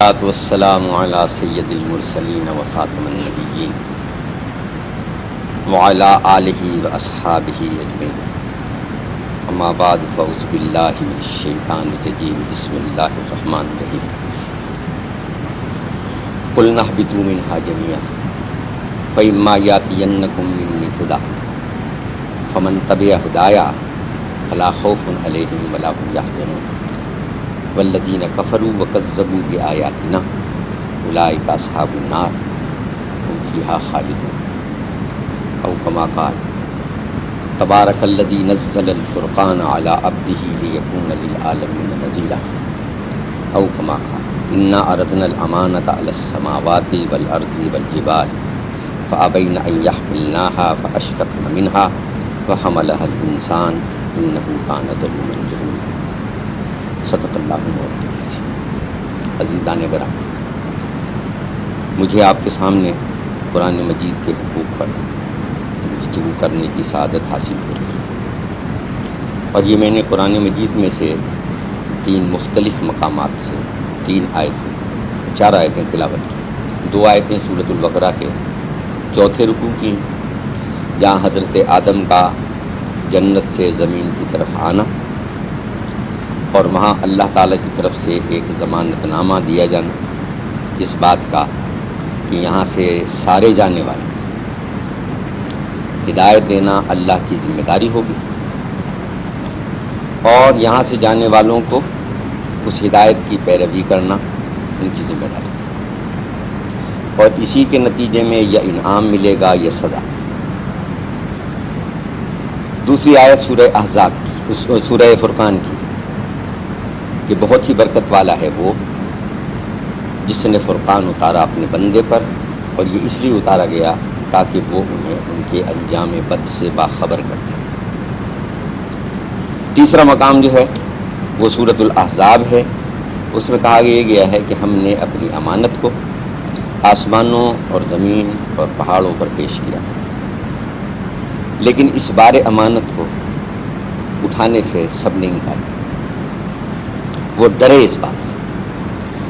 والسلام على سید المرسلین وخاتم النبیین وعلى آلہ واصحابہ اجمعین اما بعد فاعوذ باللہ من الشیطان الرجیم بسم اللہ الرحمن الرحیم قلنا اہبطوا منہا جمیعا فإما یأتینکم منی ھدی فمن تبع ھدایا فلا خوف علیہم ولا هم یحزنون والذین کفروا وکذبوا بآیاتنا اولئک اصحاب النار هم فیہا خالدون او کما قال تبارک الذی نزل الفرقان علی عبدہ لیکون للعالمین نذیرا او کما قال انا عرضنا الامانۃ علی السماوات والارض والجبال فابین ان یحملناها فاشفقن منها وحملها الانسان انه کان ظلوما جہولا۔ صدق اللہ العظیم۔ عزیزان گرامی، مجھے آپ کے سامنے قرآن مجید کے حقوق پر گفتگو کرنے کی سعادت حاصل ہو رہی ہے، اور یہ میں نے قرآن مجید میں سے 3 مختلف مقامات سے 4 آیتیں تلاوت کی۔ 2 آیتیں سورۃ البقرہ کے 4 رکوع کی، جہاں حضرت آدم کا جنت سے زمین کی طرف آنا اور وہاں اللہ تعالیٰ کی طرف سے ایک ضمانت نامہ دیا جانا اس بات کا کہ یہاں سے سارے جانے والے ہدایت دینا اللہ کی ذمہ داری ہوگی، اور یہاں سے جانے والوں کو اس ہدایت کی پیروی کرنا ان کی ذمہ داری ہوگی، اور اسی کے نتیجے میں یا انعام ملے گا یا سزا۔ دوسری آیت سورہ احزاب کی، سورہ فرقان کی، کہ بہت ہی برکت والا ہے وہ جس نے فرقان اتارا اپنے بندے پر، اور یہ اس لیے اتارا گیا تاکہ وہ انہیں ان کے انجام بد سے باخبر کر دے۔ تیسرا مقام جو ہے وہ سورۃ الاحزاب ہے، اس میں کہا گیا ہے کہ ہم نے اپنی امانت کو آسمانوں اور زمین اور پہاڑوں پر پیش کیا، لیکن اس بار امانت کو اٹھانے سے سب نے انکار کیا۔ وہ ڈرے اس بات سے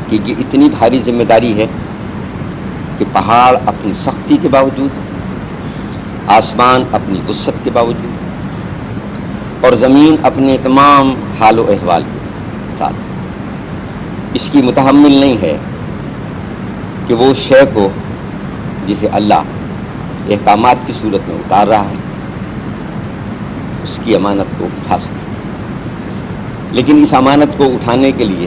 کہ یہ اتنی بھاری ذمہ داری ہے کہ پہاڑ اپنی سختی کے باوجود، آسمان اپنی وسعت کے باوجود، اور زمین اپنے تمام حال و احوال کے ساتھ اس کی متحمل نہیں ہے کہ وہ شے کو جسے اللہ احکامات کی صورت میں اتار رہا ہے اس کی امانت کو اٹھا سکے۔ لیکن اس امانت کو اٹھانے کے لیے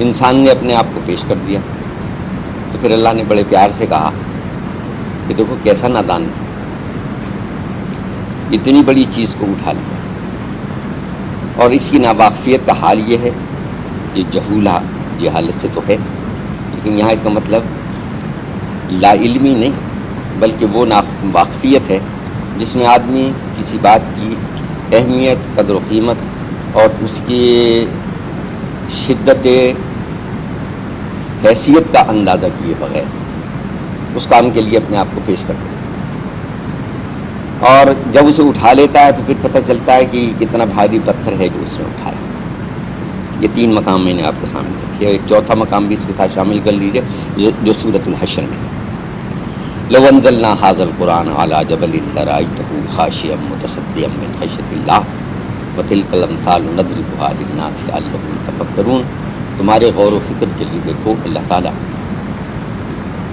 انسان نے اپنے آپ کو پیش کر دیا، تو پھر اللہ نے بڑے پیار سے کہا کہ دیکھو کیسا نادان ہے، اتنی بڑی چیز کو اٹھا لیا، اور اس کی ناواقفیت کا حال یہ ہے کہ جہولہ جہالت سے تو ہے، لیکن یہاں اس کا مطلب لا علمی نہیں بلکہ وہ ناواقفیت ہے جس میں آدمی کسی بات کی اہمیت، قدر و قیمت اور اس کی شدت حیثیت کا اندازہ کیے بغیر اس کام کے لیے اپنے آپ کو پیش کرتا ہے، اور جب اسے اٹھا لیتا ہے تو پھر پتہ چلتا ہے کہ کتنا بھاری پتھر ہے جو اس نے اٹھایا۔ یہ 3 مقام میں نے آپ کے سامنے رکھے، اور ایک چوتھا مقام بھی اس کے ساتھ شامل کر لیجیے جو سورۃ الحشر میں۔ لو انزلنا ھذا القرآن علی جبل لرأیتہ خاشعا متصدعا من خشیۃ اللہ وتلک الامثال نضربها للناس لعلهم یتفکرون۔ تمہارے غور و فکر کے لیے دیکھو اللہ تعالیٰ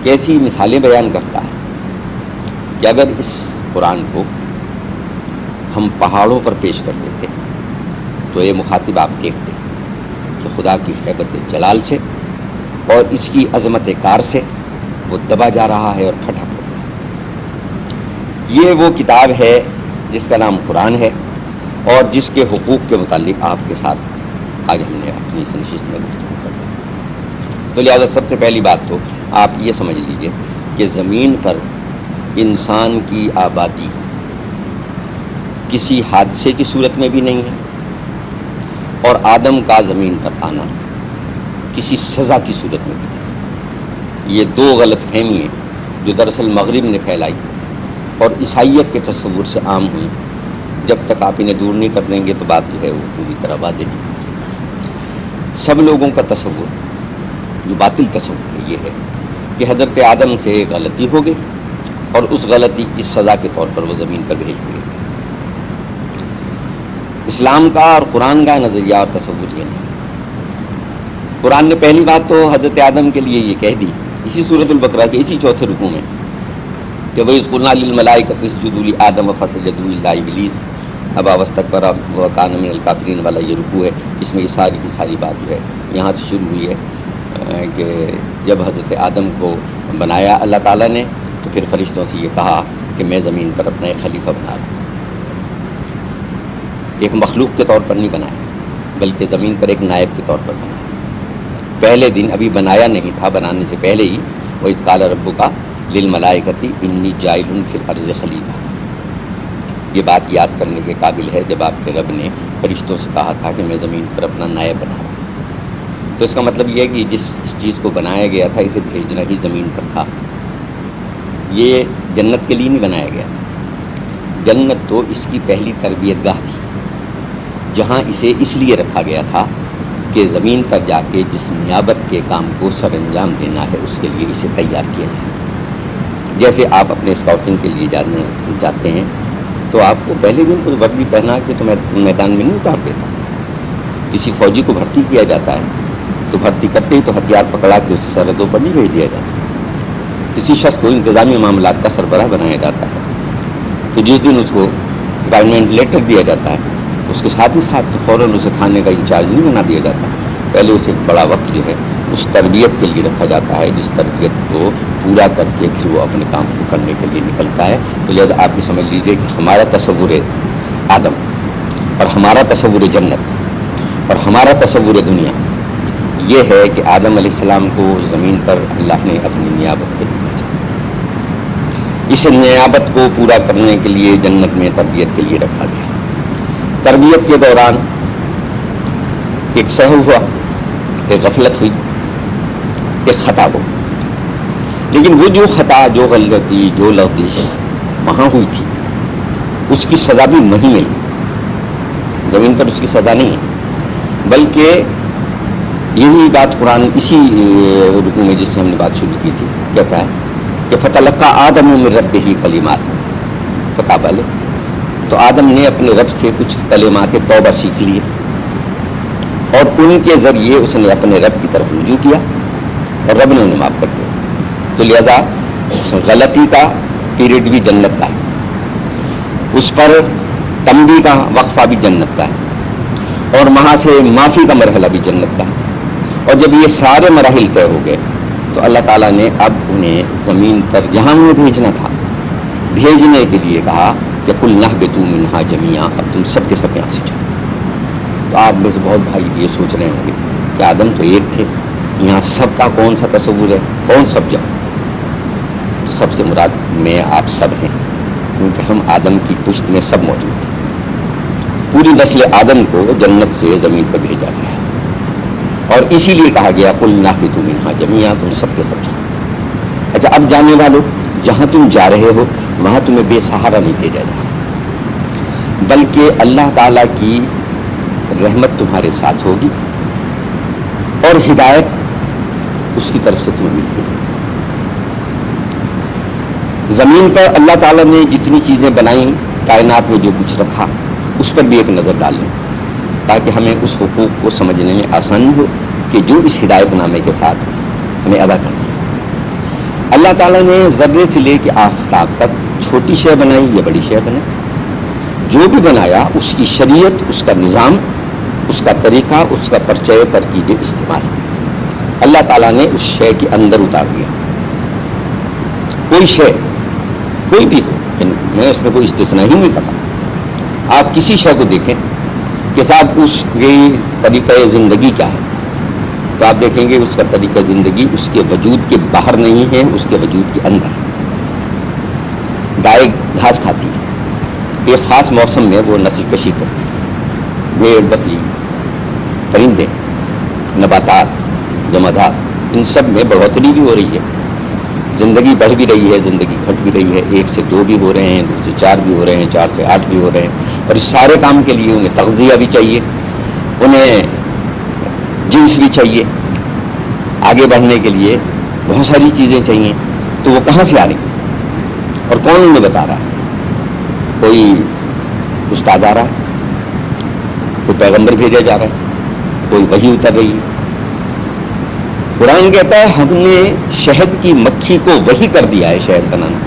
کیسی مثالیں بیان کرتا ہے کہ اگر اس قرآن کو ہم پہاڑوں پر پیش کر دیتے تو یہ مخاطب آپ دیکھتے کہ خدا کی ہیبت جلال سے اور اس کی عظمت کار سے وہ دبا جا رہا ہے اور پھٹا پڑ رہا ہے۔ یہ وہ کتاب ہے جس کا نام قرآن ہے، اور جس کے حقوق کے متعلق آپ کے ساتھ آج ہم نے اپنی اس نشست میں گفتگو کرنا۔ تو لہٰذا سب سے پہلی بات تو آپ یہ سمجھ لیجئے کہ زمین پر انسان کی آبادی کسی حادثے کی صورت میں بھی نہیں ہے، اور آدم کا زمین پر آنا کسی سزا کی صورت میں بھی نہیں۔ یہ 2 غلط فہمیاں جو دراصل مغرب نے پھیلائی اور عیسائیت کے تصور سے عام ہوئی، جب تک آپ انہیں دور نہیں کر دیں گے تو بات جو ہے وہ پوری طرح واضح نہیں ہوگی۔ سب لوگوں کا تصور جو باطل تصور ہے یہ ہے کہ حضرت آدم سے غلطی ہو گئی اور اس غلطی کی سزا کے طور پر وہ زمین پر بھیج دیے. اسلام کا اور قرآن کا نظریہ اور تصور یہ نہیں. قرآن نے پہلی بات تو حضرت آدم کے لیے یہ کہہ دی اسی سورۃ البقرہ کے اسی چوتھے رکوع میں کہ وَإِذْ قُلْنَا لِلْمَلَائِكَةِ اسْجُدُوا لِآدَمَ فَسَجَدُوا إِلَّا إِبْلِيسَ ابَىٰ وَاسْتَكْبَرَ وَكَانَ مِنَ الْكَافِرِينَ والا یہ رکوع ہے. اس میں یہ ساری کی ساری بات جو ہے یہاں سے شروع ہوئی ہے کہ جب حضرت آدم کو بنایا اللہ تعالیٰ نے تو پھر فرشتوں سے یہ کہا کہ میں زمین پر اپنا ایک خلیفہ بنا رہا ہوں. ایک مخلوق کے طور پر نہیں بنایا بلکہ زمین پر ایک نائب کے طور پر بنایا. پہلے دن ابھی بنایا نہیں تھا، بنانے سے پہلے ہی وَإِذْ قَالَ رَبُّكَ لِلْمَلَائِكَةِ إِنِّي جَاعِلٌ فِي الْأَرْضِ خَلِيفَةً. یہ بات یاد کرنے کے قابل ہے جب آپ کے رب نے فرشتوں سے کہا تھا کہ میں زمین پر اپنا نائب بنا رہا ہوں. تو اس کا مطلب یہ ہے کہ جس چیز کو بنایا گیا تھا اسے بھیجنا ہی زمین پر تھا. یہ جنت کے لیے نہیں بنایا گیا. جنت تو اس کی پہلی تربیت گاہ تھی جہاں اسے اس لیے رکھا گیا تھا کہ زمین پر جا کے جس نیابت کے کام کو سر انجام دینا ہے اس کے لیے اسے تیار کیا جائے. جیسے آپ اپنے اسکاؤٹنگ کے لیے جاتے ہیں تو آپ کو پہلے دن کچھ وردی پہنا کے تو میدان میں نہیں اتار دیتا. کسی فوجی کو بھرتی کیا جاتا ہے تو بھرتی کرتے ہی تو ہتھیار پکڑا کے اسے سرحدوں پر نہیں بھیج دیا جاتا. کسی شخص کو انتظامی معاملات کا سربراہ بنایا جاتا ہے تو جس دن اس کو اپائنٹمنٹ لیٹر دیا جاتا ہے اس کے ساتھ ہی ساتھ تو فوراً اسے تھانے کا انچارج نہیں بنا دیا جاتا. پہلے اسے بڑا وقت جو ہے اس تربیت کے لیے رکھا جاتا ہے جس تربیت کو پورا کر کے پھر وہ اپنے کام کو کرنے کے لیے نکلتا ہے. تو لہٰذا آپ بھی سمجھ لیجیے کہ ہمارا تصور آدم اور ہمارا تصور جنت اور ہمارا تصور دنیا یہ ہے کہ آدم علیہ السلام کو زمین پر اللہ نے اپنی نیابت کے لیے بھیجا. اس نیابت کو پورا کرنے کے لیے جنت میں تربیت کے لیے رکھا گیا. تربیت کے دوران ایک سہو ہوا، ایک غفلت ہوئی، ایک خطا ہو. لیکن وہ جو خطا، جو غلطی، جو لغزش وہاں ہوئی تھی اس کی سزا بھی نہیں ملی. زمین پر اس کی سزا نہیں ہے بلکہ یہی بات قرآن اسی رکوع میں جس سے ہم نے بات شروع کی تھی کہتا ہے کہ فَتَلَقَّىٰ آدَمُ مِن رَبِّهِ کَلِمَاتٍ فَتَابَ عَلَيْهِ. تو آدم نے اپنے رب سے کچھ کلمات توبہ سیکھ لیے اور ان کے ذریعے اس نے اپنے رب کی طرف رجوع کیا اور رب نے انہیں معاف کر دیا. تو لہذا غلطی کا پیریڈ بھی جنت کا ہے، اس پر تنبیہ کا وقفہ بھی جنت کا ہے اور وہاں سے معافی کا مرحلہ بھی جنت کا ہے. اور جب یہ سارے مراحل طے ہو گئے تو اللہ تعالیٰ نے اب انہیں زمین پر جہاں انہیں بھیجنا تھا بھیجنے کے لیے کہا کہ قُلْ اهْبِطُوا مِنْهَا جَمِيعًا. اب تم سب کے سب یہاں سے جاؤ. تو آپ میں سے بہت بھائی یہ سوچ رہے ہوں گے کہ آدم تو ایک تھے، یہاں سب کا کون سا تصور ہے، کون سب جاؤ؟ تو سب سے مراد میں آپ سب ہیں کیونکہ ہم آدم کی پشت میں سب موجود ہیں. پوری نسل آدم کو جنت سے زمین پر بھیجا گیا اور اسی لیے کہا گیا قُلْ اهْبِطُوا مِنْهَا جَمِيعًا. تم سب کے سب جاؤ. اچھا اب جانے والوں جہاں تم جا رہے ہو وہاں تمہیں بے سہارا نہیں بھیجا جا رہا بلکہ اللہ تعالیٰ کی رحمت تمہارے ساتھ ہوگی اور ہدایت اس کی طرف سے تمہیں ملے گی. زمین پر اللہ تعالیٰ نے جتنی چیزیں بنائیں، کائنات میں جو کچھ رکھا اس پر بھی ایک نظر ڈال لیں تاکہ ہمیں اس حقوق کو سمجھنے میں آسانی ہو کہ جو اس ہدایت نامے کے ساتھ ہمیں ادا کرنا ہے. اللہ تعالیٰ نے ذرے سے لے کے آفتاب تک چھوٹی شے بنائی یا بڑی شے بنائی، جو بھی بنایا اس کی شریعت، اس کا نظام، اس کا طریقہ، اس کا پرچہ ترکیب استعمال اللہ تعالیٰ نے اس شے کے اندر اتار دیا. کوئی شے کوئی بھی ہو، میں اس میں کوئی استثناء ہی نہیں کرتا. آپ کسی شے کو دیکھیں کہ صاحب اس کی طریقہ زندگی کیا ہے تو آپ دیکھیں گے اس کا طریقہ زندگی اس کے وجود کے باہر نہیں ہے، اس کے وجود کے اندر. گائے گھاس کھاتی ہے، ایک خاص موسم میں وہ نسل کشی کرتی ہے. بھیڑ بکری، پرندے، نباتات، جمادات، ان سب میں بڑھوتری بھی ہو رہی ہے. زندگی بڑھ بھی رہی ہے، زندگی گھٹ بھی رہی ہے. 1 سے 2 بھی ہو رہے ہیں، 2 سے 4 بھی ہو رہے ہیں، 4 سے 8 بھی ہو رہے ہیں. اور اس سارے کام کے لیے انہیں تغذیہ بھی چاہیے، انہیں جنس بھی چاہیے. آگے بڑھنے کے لیے بہت ساری چیزیں چاہیے، تو وہ کہاں سے آ رہی اور کون انہیں بتا رہا ہے؟ کوئی استاد آ رہا ہے، کوئی پیغمبر بھیجا جا رہا ہے، کوئی وحی اتر رہی ہے۔ قرآن کہتا ہے ہم نے شہد کی مکھی کو وحی کر دیا ہے شہد بنانا۔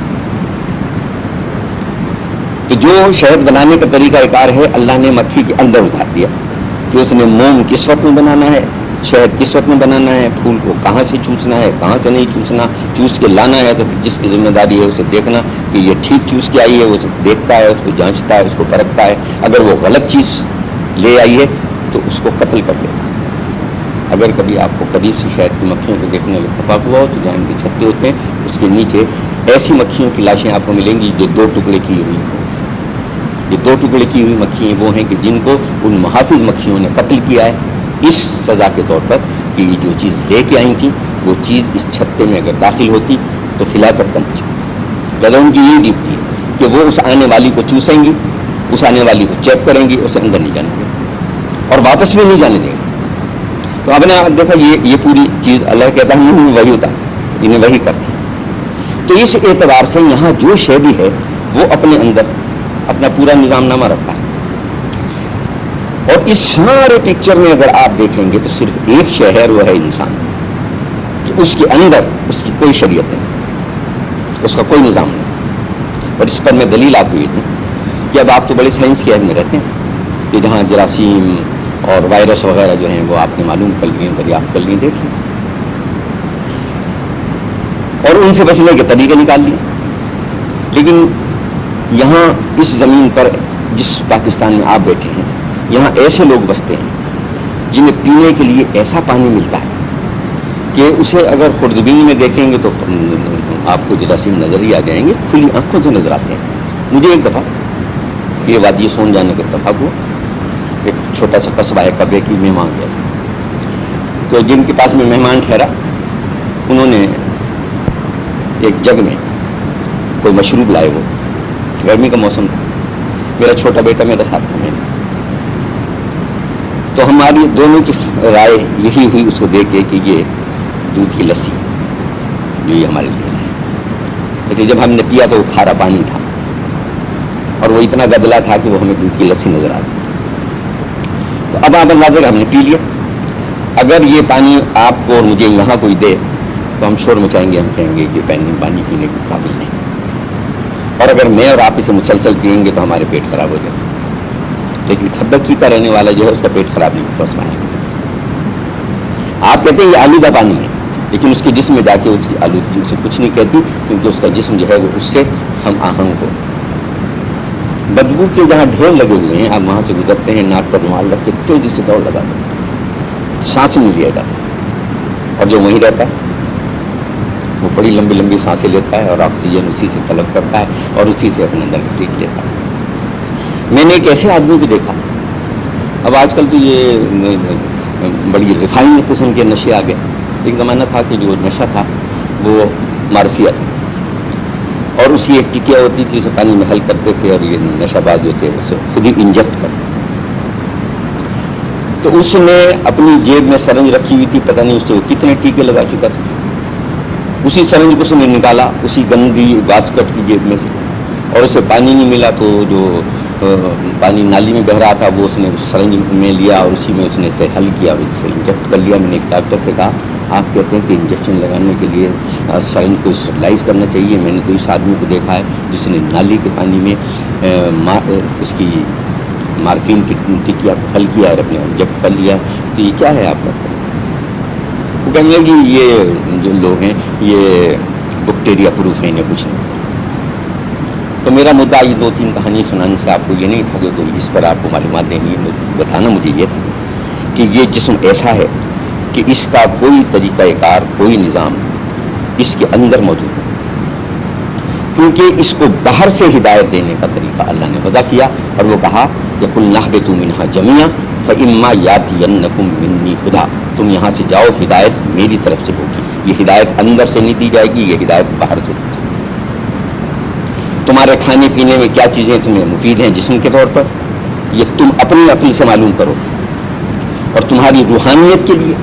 تو جو شہد بنانے کا طریقہ کار ہے اللہ نے مکھی کے اندر اتار دیا کہ اس نے موم کس وقت میں بنانا ہے، شہد کس وقت میں بنانا ہے، پھول کو کہاں سے چوسنا ہے، کہاں سے نہیں چوسنا، چوس کے لانا ہے تو جس کی ذمہ داری ہے اسے دیکھنا کہ یہ ٹھیک چوس کے آئی ہے، وہ اسے دیکھتا ہے، اس کو جانچتا ہے، اس کو پرکھتا ہے، اگر وہ غلط چیز لے آئی ہے تو اس کو قتل کر دے۔ اگر کبھی آپ کو قریب سے شہد کی مکھیوں کو دیکھنے کا اتفاق ہوا ہو تو جہاں ان کے چھتے ہوتے ہیں اس کے نیچے ایسی مکھیوں کی لاشیں آپ کو ملیں گی جو 2 ٹکڑے کی ہوئی ہوں۔ یہ 2 ٹکڑے کی ہوئی مکھیاں وہ ہیں کہ جن کو ان محافظ مکھیوں نے قتل کیا ہے اس سزا کے طور پر کہ یہ جو چیز لے کے آئی تھیں وہ چیز اس چھتے میں اگر داخل ہوتی تو ہلاکت کا مچ لگا۔ ان کی یہ ڈیوٹی ہے کہ وہ اس آنے والی کو چوسیں گی، اس آنے والی کو چیک کریں گی، اسے اندر نہیں جانے دیں گے اور واپس بھی نہیں جانے دیں گے۔ تو آپ نے دیکھا یہ پوری چیز اللہ کہتا ہے وہی ہوتا، انہیں وہی کرتی۔ تو اس اعتبار سے یہاں جو شے بھی ہے وہ اپنے اندر اپنا پورا نظام نامہ رکھتا ہے، اور اس سارے پکچر میں اگر آپ دیکھیں گے تو صرف ایک شے ہے، وہ ہے انسان، کہ اس کے اندر اس کی کوئی شریعت نہیں، اس کا کوئی نظام نہیں۔ اور اس پر میں دلیل آپ کو یہ تھی کہ اب آپ تو بڑے سائنس کے عہد میں رہتے ہیں کہ جہاں جراثیم اور وائرس وغیرہ جو ہیں وہ آپ نے معلوم کر لیے، دریافت کر لیے، دیکھیں اور ان سے بچنے کے طریقے نکال لیے۔ لیکن یہاں اس زمین پر جس پاکستان میں آپ بیٹھے ہیں یہاں ایسے لوگ بستے ہیں جنہیں پینے کے لیے ایسا پانی ملتا ہے کہ اسے اگر خوردبین میں دیکھیں گے تو آپ کو جراثیم نظر ہی آ جائیں گے، کھلی آنکھوں سے نظر آتے ہیں۔ مجھے ایک دفعہ یہ وادی سون جانے کا اتفاق ہوا، ایک چھوٹا سا قصبہ ہے کبے کی مہمان گیا تھا، تو جن کے پاس میں مہمان ٹھہرا انہوں نے ایک جگ میں کوئی مشروب لائے، وہ گرمی کا موسم تھا، میرا چھوٹا بیٹا میرا ساتھ تھا، میں تو ہماری دونوں کی رائے یہی ہوئی اس کو دیکھ کے کہ یہ دودھ کی لسی جو یہ ہمارے لیے ہے۔ لیکن جب ہم نے پیا تو وہ کھارا پانی تھا اور وہ اتنا گدلا تھا کہ وہ ہمیں دودھ کی لسی نظر آتی۔ تو اب آپ اندازے کا ہم نے پی لیا۔ اگر یہ پانی آپ کو اور مجھے یہاں کوئی دے تو ہم شور مچائیں گے، ہم کہیں گے کہ پانی پینے کے قابل نہیں، اور اگر میں اور آپ اسے مسلسل پئیں گے تو ہمارے پیٹ خراب ہو جائے گا۔ لیکن کھبکی کا رہنے والا جو ہے اس کا پیٹ خراب نہیں ہوتا اس پانی میں۔ آپ کہتے ہیں یہ آلودہ پانی ہے، لیکن اس کے جسم میں جا کے اس کی آلودگی سے کچھ نہیں کہتی، کیونکہ اس کا جسم جو ہے وہ اس سے ہم آہنگ ہو۔ بدبو کے جہاں ڈھیر لگے ہوئے ہیں آپ وہاں سے گزرتے ہیں، ناک پر رومال رکھ کے تیزی سے دوڑ لگا دیتے ہیں، سانس نہیں لیا جاتا، اور جو وہیں رہتا ہے وہ بڑی لمبی لمبی سانسیں لیتا ہے اور آکسیجن اسی سے طلب کرتا ہے اور اسی سے اپنے اندر کھینچ لیتا ہے۔ میں نے ایک ایسے آدمی کو دیکھا، اب آج کل تو یہ بڑی ریفائن قسم کے نشے آ گئے، ایک زمانہ تھا کہ جو نشہ تھا وہ معرفیت تھا، اور اسی ایک ٹکیا ہوتی تھی اسے پانی میں حل کرتے تھے اور یہ نشہ باز جو تھے اسے خود ہی انجیکٹ کرتے تھے۔ تو اس نے اپنی جیب میں سرنج رکھی ہوئی تھی، پتہ نہیں اس سے وہ کتنے ٹیکے لگا چکا تھا، اسی سرنج کو اس نے نکالا اسی گندی واسکٹ کی جیب میں سے، اور اسے پانی نہیں ملا تو جو پانی نالی میں بہہ رہا تھا وہ اس نے سرنج میں لیا اور اسی میں اس نے اسے حل کیا اور اسے انجیکٹ کر لیا۔ میں نے ایک ڈاکٹر سے کہا آپ کہتے ہیں کہ انجیکشن لگانے کے لیے سرنج کو اسٹرلائز کرنا چاہیے، میں نے تو اس آدمی کو دیکھا ہے جس نے نالی کے پانی میں اس کی مارفین کی ٹکیا کو حل کیا اور اپنے انجیکٹ کر لیا، تو یہ کیا ہے آپ کا؟ وہ کہنے لگے کہ یہ جو لوگ ہیں یہ بیکٹیریا پروف ہیں، انہیں کچھ نہیں۔ تو میرا مدعا یہ 2-3 کہانی سنانے سے آپ کو یہ نہیں تھا کہ اس پر آپ کو معلومات دینی ہے، بتانا مجھے یہ تھا کہ یہ جسم ایسا ہے کہ اس کا کوئی طریقہ کار، کوئی نظام اس کے اندر موجود ہے، کیونکہ اس کو باہر سے ہدایت دینے کا طریقہ اللہ نے وضع کیا، اور وہ کہا یقولنا اہبطوا منہا جمیعا فاما یاتینکم منی ہدی، تم یہاں سے جاؤ، ہدایت میری طرف سے ہوگی۔ یہ ہدایت اندر سے نہیں دی جائے گی، یہ ہدایت باہر سے ہوگی۔ تمہارے کھانے پینے میں کیا چیزیں تمہیں مفید ہیں جسم کے طور پر، یہ تم اپنی عقل سے معلوم کرو، اور تمہاری روحانیت کے لیے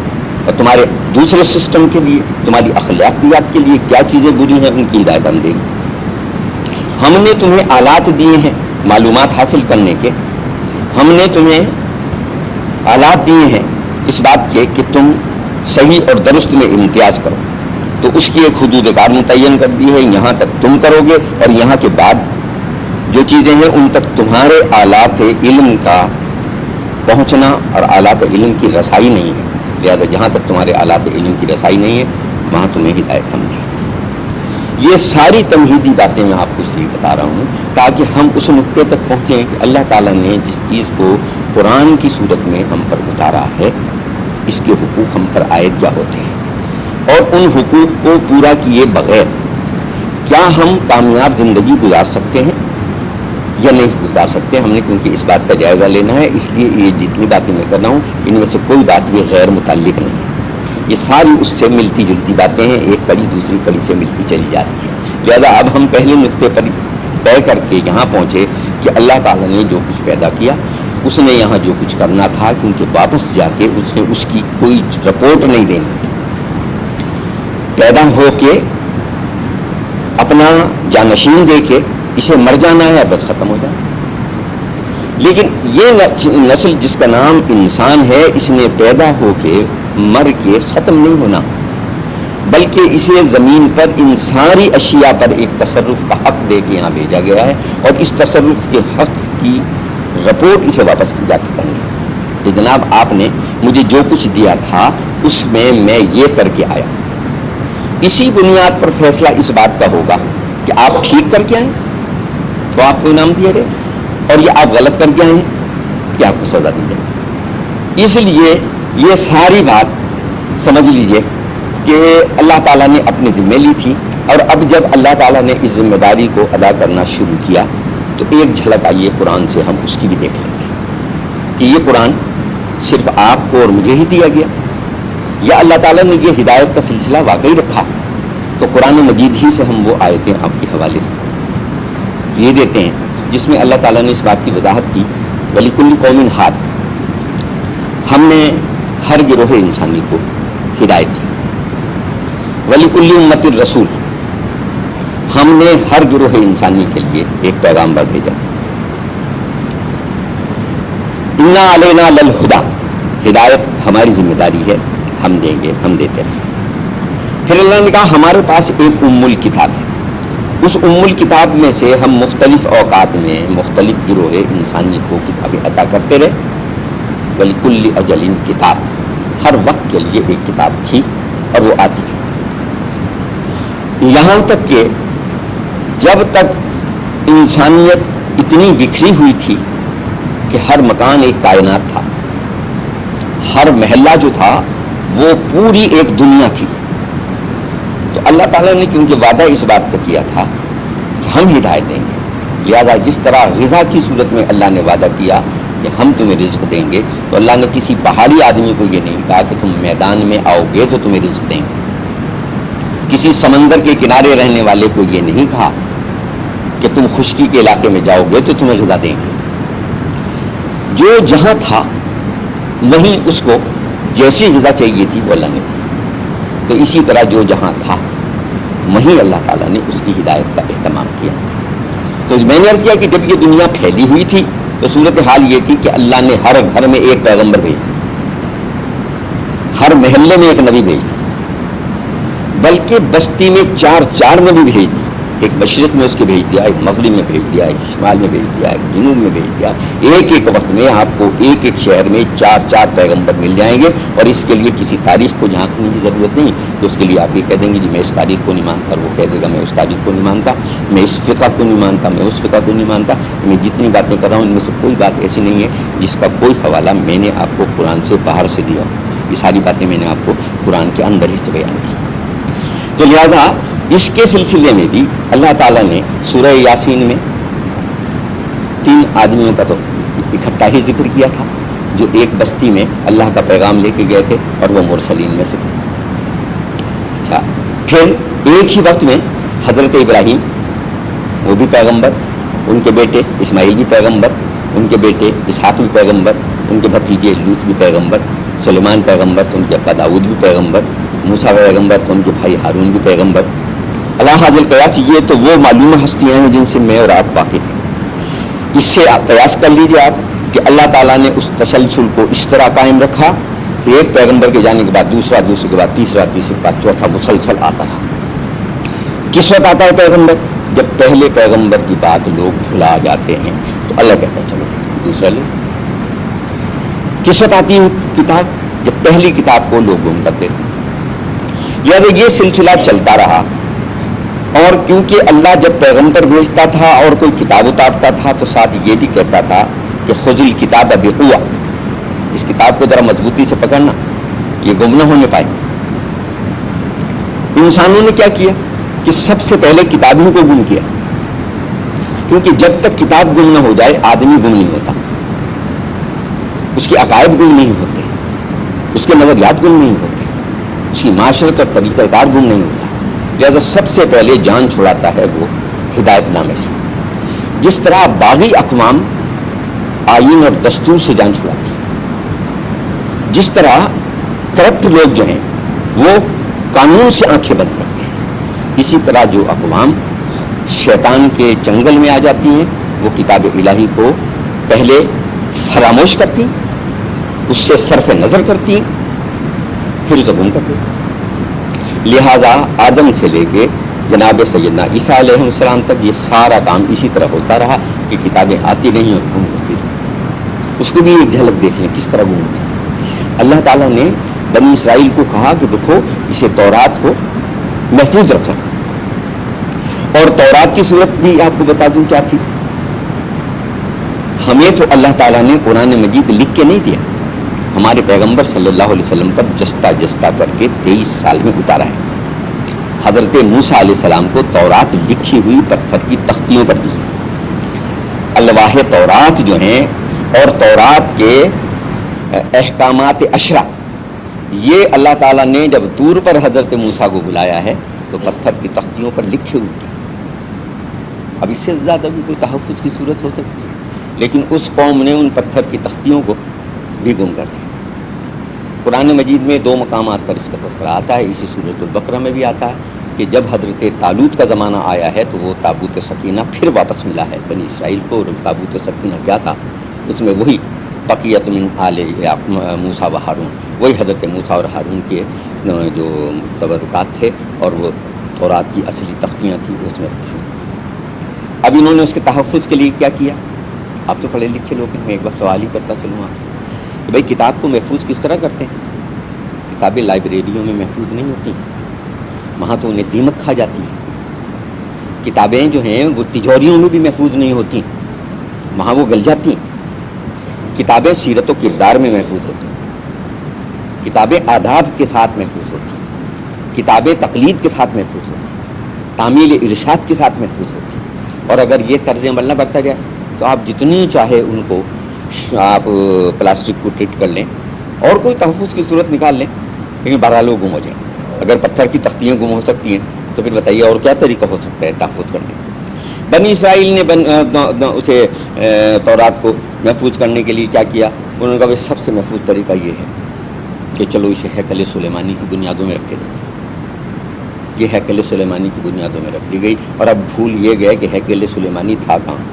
اور تمہارے دوسرے سسٹم کے لیے، تمہاری اخلاقیات کے لیے کیا چیزیں بری ہیں، ان کی ہدایت ہم دیں گے۔ ہم نے تمہیں آلات دیے ہیں معلومات حاصل کرنے کے، ہم نے تمہیں آلات دیے ہیں اس بات کے کہ تم صحیح اور درست میں امتیاز کرو، تو اس کی ایک حدود کار متعین کر دی ہے، یہاں تک تم کرو گے اور یہاں کے بعد جو چیزیں ہیں ان تک تمہارے آلات علم کا پہنچنا اور آلات علم کی رسائی نہیں ہے، لہذا جہاں تک تمہارے آلات علم کی رسائی نہیں ہے وہاں تمہیں ہدایت ہم دیں۔ یہ ساری تمہیدی باتیں میں آپ کو اس لیے بتا رہا ہوں تاکہ ہم اس نقطے تک پہنچیں کہ اللہ تعالیٰ نے جس چیز کو قرآن کی صورت میں ہم پر اتارا ہے اس کے حقوق ہم پر عائد کیا ہوتے ہیں، اور ان حقوق کو پورا کیے بغیر کیا ہم کامیاب زندگی گزار سکتے ہیں یا نہیں گزار سکتے۔ ہم نے کیونکہ اس بات کا جائزہ لینا ہے، اس لیے یہ جتنی باتیں میں کر رہا ہوں ان میں سے کوئی بات بھی غیر متعلق نہیں ہے، یہ ساری اس سے ملتی جلتی باتیں ہیں، ایک کڑی دوسری کڑی سے ملتی چلی جا رہی ہے۔ لہذا اب ہم پہلے نقطے پر طے کر کے یہاں پہنچے کہ اللہ تعالیٰ نے جو کچھ پیدا کیا اس نے یہاں جو کچھ کرنا تھا، کیونکہ واپس جا کے اس نے اس کی کوئی رپورٹ نہیں دینی، پیدا ہو کے اپنا جانشین دے کے اسے مر جانا ہے، بس ختم ہو جانا۔ لیکن یہ نسل جس کا نام انسان ہے، اس نے پیدا ہو کے مر کے ختم نہیں ہونا، بلکہ اسے زمین پر ان ساری اشیاء پر ایک تصرف کا حق دے کے یہاں بھیجا گیا ہے، اور اس تصرف کے حق کی رپورٹ اسے واپس جا کے کرنی ہے کہ جناب آپ نے مجھے جو کچھ دیا تھا اس میں میں یہ کر کے آیا۔ اسی بنیاد پر فیصلہ اس بات کا ہوگا کہ آپ ٹھیک کر کے آئیں تو آپ کو انعام دیا جائے، اور یہ آپ غلط کر کے آئے ہیں کہ آپ کو سزا دی جائے۔ اس لیے یہ ساری بات سمجھ لیجئے کہ اللہ تعالیٰ نے اپنی ذمہ لی تھی، اور اب جب اللہ تعالیٰ نے اس ذمہ داری کو ادا کرنا شروع کیا تو ایک جھلک آئیے قرآن سے ہم اس کی بھی دیکھ لیں گے کہ یہ قرآن صرف آپ کو اور مجھے ہی دیا گیا یا اللہ تعالیٰ نے یہ ہدایت کا سلسلہ واقعی رکھا۔ تو قرآن مجید ہی سے ہم وہ آیتیں آپ کے حوالے سے یہ دیتے ہیں جس میں اللہ تعالیٰ نے اس بات کی وضاحت کی وَلِكُلِّ قَوْمٍ ہَادٍ، ہم نے ہر گروہ انسانی کو ہدایت دی، وَلِكُلِّ أُمَّةٍ رَسُولٌ، ہم نے ہر گروہ انسانی کے لیے ایک پیغامبر بھیجا، اِنَّا عَلَيْنَا لَلْهُدَىٰ، ہدایت ہماری ذمہ داری ہے، ہم دیں گے، ہم دیتے رہیں۔ پھر اللہ نے کہا ہمارے پاس ایک ام الکتاب ہے، اس ام الکتاب میں سے ہم مختلف اوقات میں مختلف گروہ انسانی کو کتابیں عطا کرتے رہے، وَلِكُلِّ أَجَلٍ کتاب، ہر وقت کے لیے ایک کتاب تھی اور وہ آتی تھی، یہاں تک کہ جب تک انسانیت اتنی بکھری ہوئی تھی کہ ہر مکان ایک کائنات تھا، ہر محلہ جو تھا وہ پوری ایک دنیا تھی، تو اللہ تعالیٰ نے کیونکہ وعدہ اس بات کا کیا تھا کہ ہم ہدایت دیں گے، لہذا جس طرح غذا کی صورت میں اللہ نے وعدہ کیا کہ ہم تمہیں رزق دیں گے، تو اللہ نے کسی پہاڑی آدمی کو یہ نہیں کہا کہ تم میدان میں آؤ گے تو تمہیں رزق دیں گے، کسی سمندر کے کنارے رہنے والے کو یہ نہیں کہا کہ تم خشکی کے علاقے میں جاؤ گے تو تمہیں غذا دیں گے، جو جہاں تھا وہیں اس کو جیسی غذا چاہیے تھی وہ اللہ نے دی، تو اسی طرح جو جہاں تھا وہیں اللہ تعالیٰ نے اس کی ہدایت کا اہتمام کیا۔ تو میں نے عرض کیا کہ جب یہ دنیا پھیلی ہوئی تھی تو صورتحال یہ تھی کہ اللہ نے ہر گھر میں ایک پیغمبر بھیج دیا، ہر محلے میں ایک نبی بھیج دیا، بلکہ بستی میں چار نبی بھیج دی، ایک مشرق میں اس کے بھیج دیا، ایک مغرب میں بھیج دیا، ایک شمال میں بھیج دیا، ایک جنوب میں بھیج دیا، ایک ایک وقت میں آپ کو ایک ایک شہر میں چار پیغمبر مل جائیں گے، اور اس کے لیے کسی تاریخ کو جھانکنے کی ضرورت نہیں، تو اس کے لیے آپ یہ کہہ دیں گے جی میں اس تاریخ کو نہیں مانتا، اور وہ کہہ دے گا میں اس تاریخ کو نہیں مانتا، میں اس فقہ کو نہیں مانتا، میں اس فقہ کو نہیں مانتا۔ میں جتنی باتیں کر رہا ہوں ان میں سے کوئی بات ایسی نہیں ہے جس کا کوئی حوالہ میں نے آپ کو قرآن سے باہر سے دیا، یہ ساری باتیں میں نے آپ کو قرآن کے اندر ہی سے بیان کی۔ تو لہذا اس کے سلسلے میں بھی اللہ تعالیٰ نے سورہ یاسین میں 3 آدمیوں کا تو اکٹھا ہی ذکر کیا تھا جو ایک بستی میں اللہ کا پیغام لے کے گئے تھے، اور وہ مرسلین میں سے تھے۔ اچھا، پھر ایک ہی وقت میں حضرت ابراہیم وہ بھی پیغمبر، ان کے بیٹے اسماعیل بھی پیغمبر، ان کے بیٹے اسحاق بھی پیغمبر، ان کے بھتیجے لوط بھی پیغمبر، سلیمان پیغمبر تو ان کے ابا داؤد بھی پیغمبر، موسیٰ پیغمبر تو ان کے بھائی ہارون بھی پیغمبر۔ اللہ حاضر قیاس، یہ تو وہ معلوم ہستیاں ہیں جن سے میں اور آپ واقف ہیں۔ اس سے آپ قیاس کر لیجئے آپ کہ اللہ تعالیٰ نے اس تسلسل کو اس طرح قائم رکھا کہ ایک پیغمبر کے جانے کے بعد دوسرا، دوسرے کے بعد تیسرا، تیسرے کے بعد چوتھا، مسلسل آتا رہا۔ کس وقت آتا ہے پیغمبر؟ جب پہلے پیغمبر کی بات لوگ بھلا جاتے ہیں تو اللہ کہتا ہے چلو دوسرا لو۔ کس وقت آتی ہے کتاب؟ جب پہلی کتاب کو لوگ گم کرتے تھے۔ لہٰذا یہ سلسلہ چلتا رہا، اور کیونکہ اللہ جب پیغمبر بھیجتا تھا اور کوئی کتاب اتارتا تھا تو ساتھ یہ بھی کہتا تھا کہ خذ الکتاب بقوہ، اس کتاب کو ذرا مضبوطی سے پکڑنا، یہ گم نہ ہونے پائے۔ انسانوں نے کیا کیا کہ سب سے پہلے کتاب ہی کو گم کیا، کیونکہ جب تک کتاب گم نہ ہو جائے آدمی گم نہیں ہوتا، اس کے عقائد گم نہیں ہوتے، اس کے نظریات گم نہیں ہوتے، اس کی معاشرت اور طریقہ کار گم نہیں ہوتا۔ لہذا سب سے پہلے جان چھڑاتا ہے وہ ہدایت نامے سے، جس طرح باغی اقوام آئین اور دستور سے جان چھڑاتی ہے، جس طرح کرپٹ لوگ جو ہیں وہ قانون سے آنکھیں بند کرتے ہیں، اسی طرح جو اقوام شیطان کے چنگل میں آ جاتی ہیں وہ کتاب الہی کو پہلے فراموش کرتی ہیں، اس سے صرف نظر کرتی ہیں، پھر اسے گم کرتی ہیں۔ لہذا آدم سے لے کے جناب سیدنا عیسیٰ علیہ السلام تک یہ سارا کام اسی طرح ہوتا رہا کہ کتابیں آتی نہیں اور گم ہوتی رہی۔ اس کو بھی ایک جھلک دیکھ لیں کس طرح گم ہوتی۔ اللہ تعالیٰ نے بنی اسرائیل کو کہا کہ دیکھو اسے تورات کو محفوظ رکھا، اور تورات کی صورت بھی آپ کو بتا دوں کیا تھی۔ ہمیں تو اللہ تعالیٰ نے قرآن مجید لکھ کے نہیں دیا، ہمارے پیغمبر صلی اللہ علیہ وسلم پر جستا جستا کر کے 23 سال میں اتارا ہے۔ حضرت موسیٰ علیہ السلام کو تورات لکھی ہوئی پتھر کی تختیوں پر دی، الواح تورات جو ہیں اور تورات کے احکامات عشرہ، یہ اللہ تعالیٰ نے جب طور پر حضرت موسیٰ کو بلایا ہے تو پتھر کی تختیوں پر لکھے ہوئے۔ اب اس سے زیادہ بھی کوئی تحفظ کی صورت ہو سکتی ہے، لیکن اس قوم نے ان پتھر کی تختیوں کو بھی گم کر دیا۔ قرآن مجید میں 2 مقامات پر اس کا تذکرہ آتا ہے، اسی سورۃ البقرہ میں بھی آتا ہے کہ جب حضرت طالوت کا زمانہ آیا ہے تو وہ تابوت سکینہ پھر واپس ملا ہے بنی اسرائیل کو، اور تابوت سکینہ کیا تھا؟ اس میں وہی بقیت من آل موسیٰ و ہارون، وہی حضرت موسیٰ اور ہارون کے جو تبرکات تھے اور وہ تورات کی اصلی تختیاں تھیں اس میں رکھی۔ اب انہوں نے اس کے تحفظ کے لیے کیا کیا؟ آپ تو پڑھے لکھے لوگ ہیں، میں ایک بار سوال ہی کرتا چلوں آپ سے کہ بھائی کتاب کو محفوظ کس طرح کرتے ہیں؟ کتابیں لائبریریوں میں محفوظ نہیں ہوتی، وہاں تو انہیں دیمک کھا جاتی ہے۔ کتابیں جو ہیں وہ تجوریوں میں بھی محفوظ نہیں ہوتی، وہاں وہ گل جاتی ہیں۔ کتابیں سیرت و کردار میں محفوظ ہوتی ہیں، کتابیں آداب کے ساتھ محفوظ ہوتی ہیں، کتابیں تقلید کے ساتھ محفوظ ہوتی ہیں، تعمیل ارشاد کے ساتھ محفوظ ہوتی ہیں۔ اور اگر یہ طرز عمل نہ برتا جائے تو آپ جتنی چاہے ان کو آپ پلاسٹک کو ٹریٹ کر لیں اور کوئی تحفظ کی صورت نکال لیں، لیکن بہرحال وہ گم ہو جائیں۔ اگر پتھر کی تختیاں گم ہو سکتی ہیں تو پھر بتائیے اور کیا طریقہ ہو سکتا ہے تحفظ کرنے کا؟ بنی اسرائیل نے اسے تورات کو محفوظ کرنے کے لیے کیا کیا؟ انہوں نے کہا سب سے محفوظ طریقہ یہ ہے کہ چلو اسے ہیکل سلیمانی کی بنیادوں میں رکھے دیں۔ یہ ہیکل سلیمانی کی بنیادوں میں رکھ دی گئی، اور اب بھول یہ گئے کہ ہیکل سلیمانی تھا کہاں۔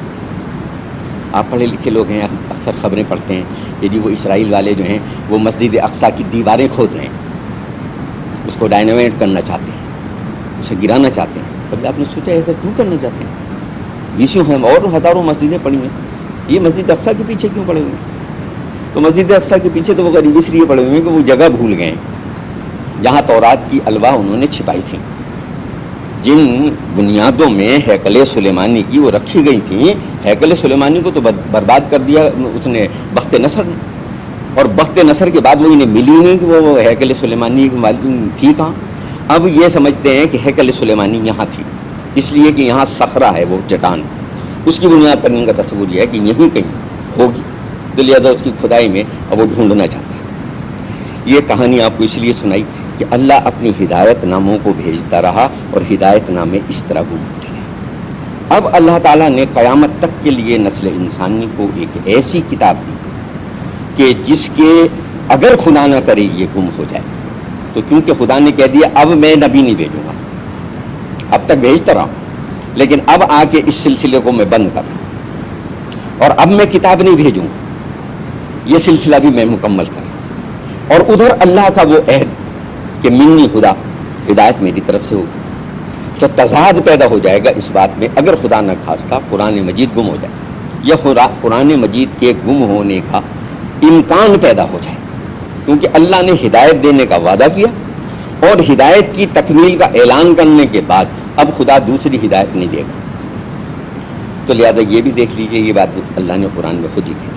آپ پڑھے لکھے لوگ ہیں، اکثر خبریں پڑھتے ہیں کہ جی وہ اسرائیل والے جو ہیں وہ مسجد اقصیٰ کی دیواریں کھود رہے ہیں، اس کو ڈائنامیٹ کرنا چاہتے ہیں، اسے گرانا چاہتے ہیں۔ کبھی آپ نے سوچا ایسا کیوں کرنا چاہتے ہیں؟ بیسوں ہیں اور ہزاروں مسجدیں پڑی ہیں، یہ مسجد اقصیٰ کے پیچھے کیوں پڑے ہوئے ہیں؟ تو مسجد اقصیٰ کے پیچھے تو وہ غریب اس لیے پڑے ہوئے ہیں کہ وہ جگہ بھول گئے ہیں جہاں تورات کی الواح انہوں نے چھپائی تھیں، جن بنیادوں میں ہیکل سلیمانی کی وہ رکھی گئی تھیں۔ ہیکل سلیمانی کو تو برباد کر دیا اس نے بخت نصر نے، اور بخت نصر کے بعد وہ انہیں ملی نہیں کہ وہ ہیکل سلیمانی تھی کہاں۔ اب یہ سمجھتے ہیں کہ ہیکل سلیمانی یہاں تھی، اس لیے کہ یہاں صخرہ ہے، وہ چٹان، اس کی بنیاد پر ان کا تصور یہ ہے کہ یہیں کہیں ہوگی، تو لہٰذا اس کی کھدائی میں اب وہ ڈھونڈنا چاہتا ہے۔ یہ کہانی آپ کو اس لیے سنائی کہ اللہ اپنی ہدایت ناموں کو بھیجتا رہا اور ہدایت نامے اس طرح گم ہوتے رہے۔ اب اللہ تعالیٰ نے قیامت تک کے لیے نسل انسانی کو ایک ایسی کتاب دی کہ جس کے اگر خدا نہ کرے یہ گم ہو جائے، تو کیونکہ خدا نے کہہ دیا اب میں نبی نہیں بھیجوں گا، اب تک بھیجتا رہا ہوں لیکن اب آ کے اس سلسلے کو میں بند کر رہا ہوں، اور اب میں کتاب نہیں بھیجوں گا، یہ سلسلہ بھی میں مکمل کروں۔ اور ادھر اللہ کا وہ عہد کہ منی خدا، ہدایت میری طرف سے ہوگی، تو تضاد پیدا ہو جائے گا اس بات میں اگر خدا نہ خواستہ قرآن مجید گم ہو جائے، یا قرآن مجید کے گم ہونے کا امکان پیدا ہو جائے، کیونکہ اللہ نے ہدایت دینے کا وعدہ کیا اور ہدایت کی تکمیل کا اعلان کرنے کے بعد اب خدا دوسری ہدایت نہیں دے گا۔ تو لہذا یہ بھی دیکھ لیجئے، یہ بات اللہ نے قرآن میں خود ہی کہی۔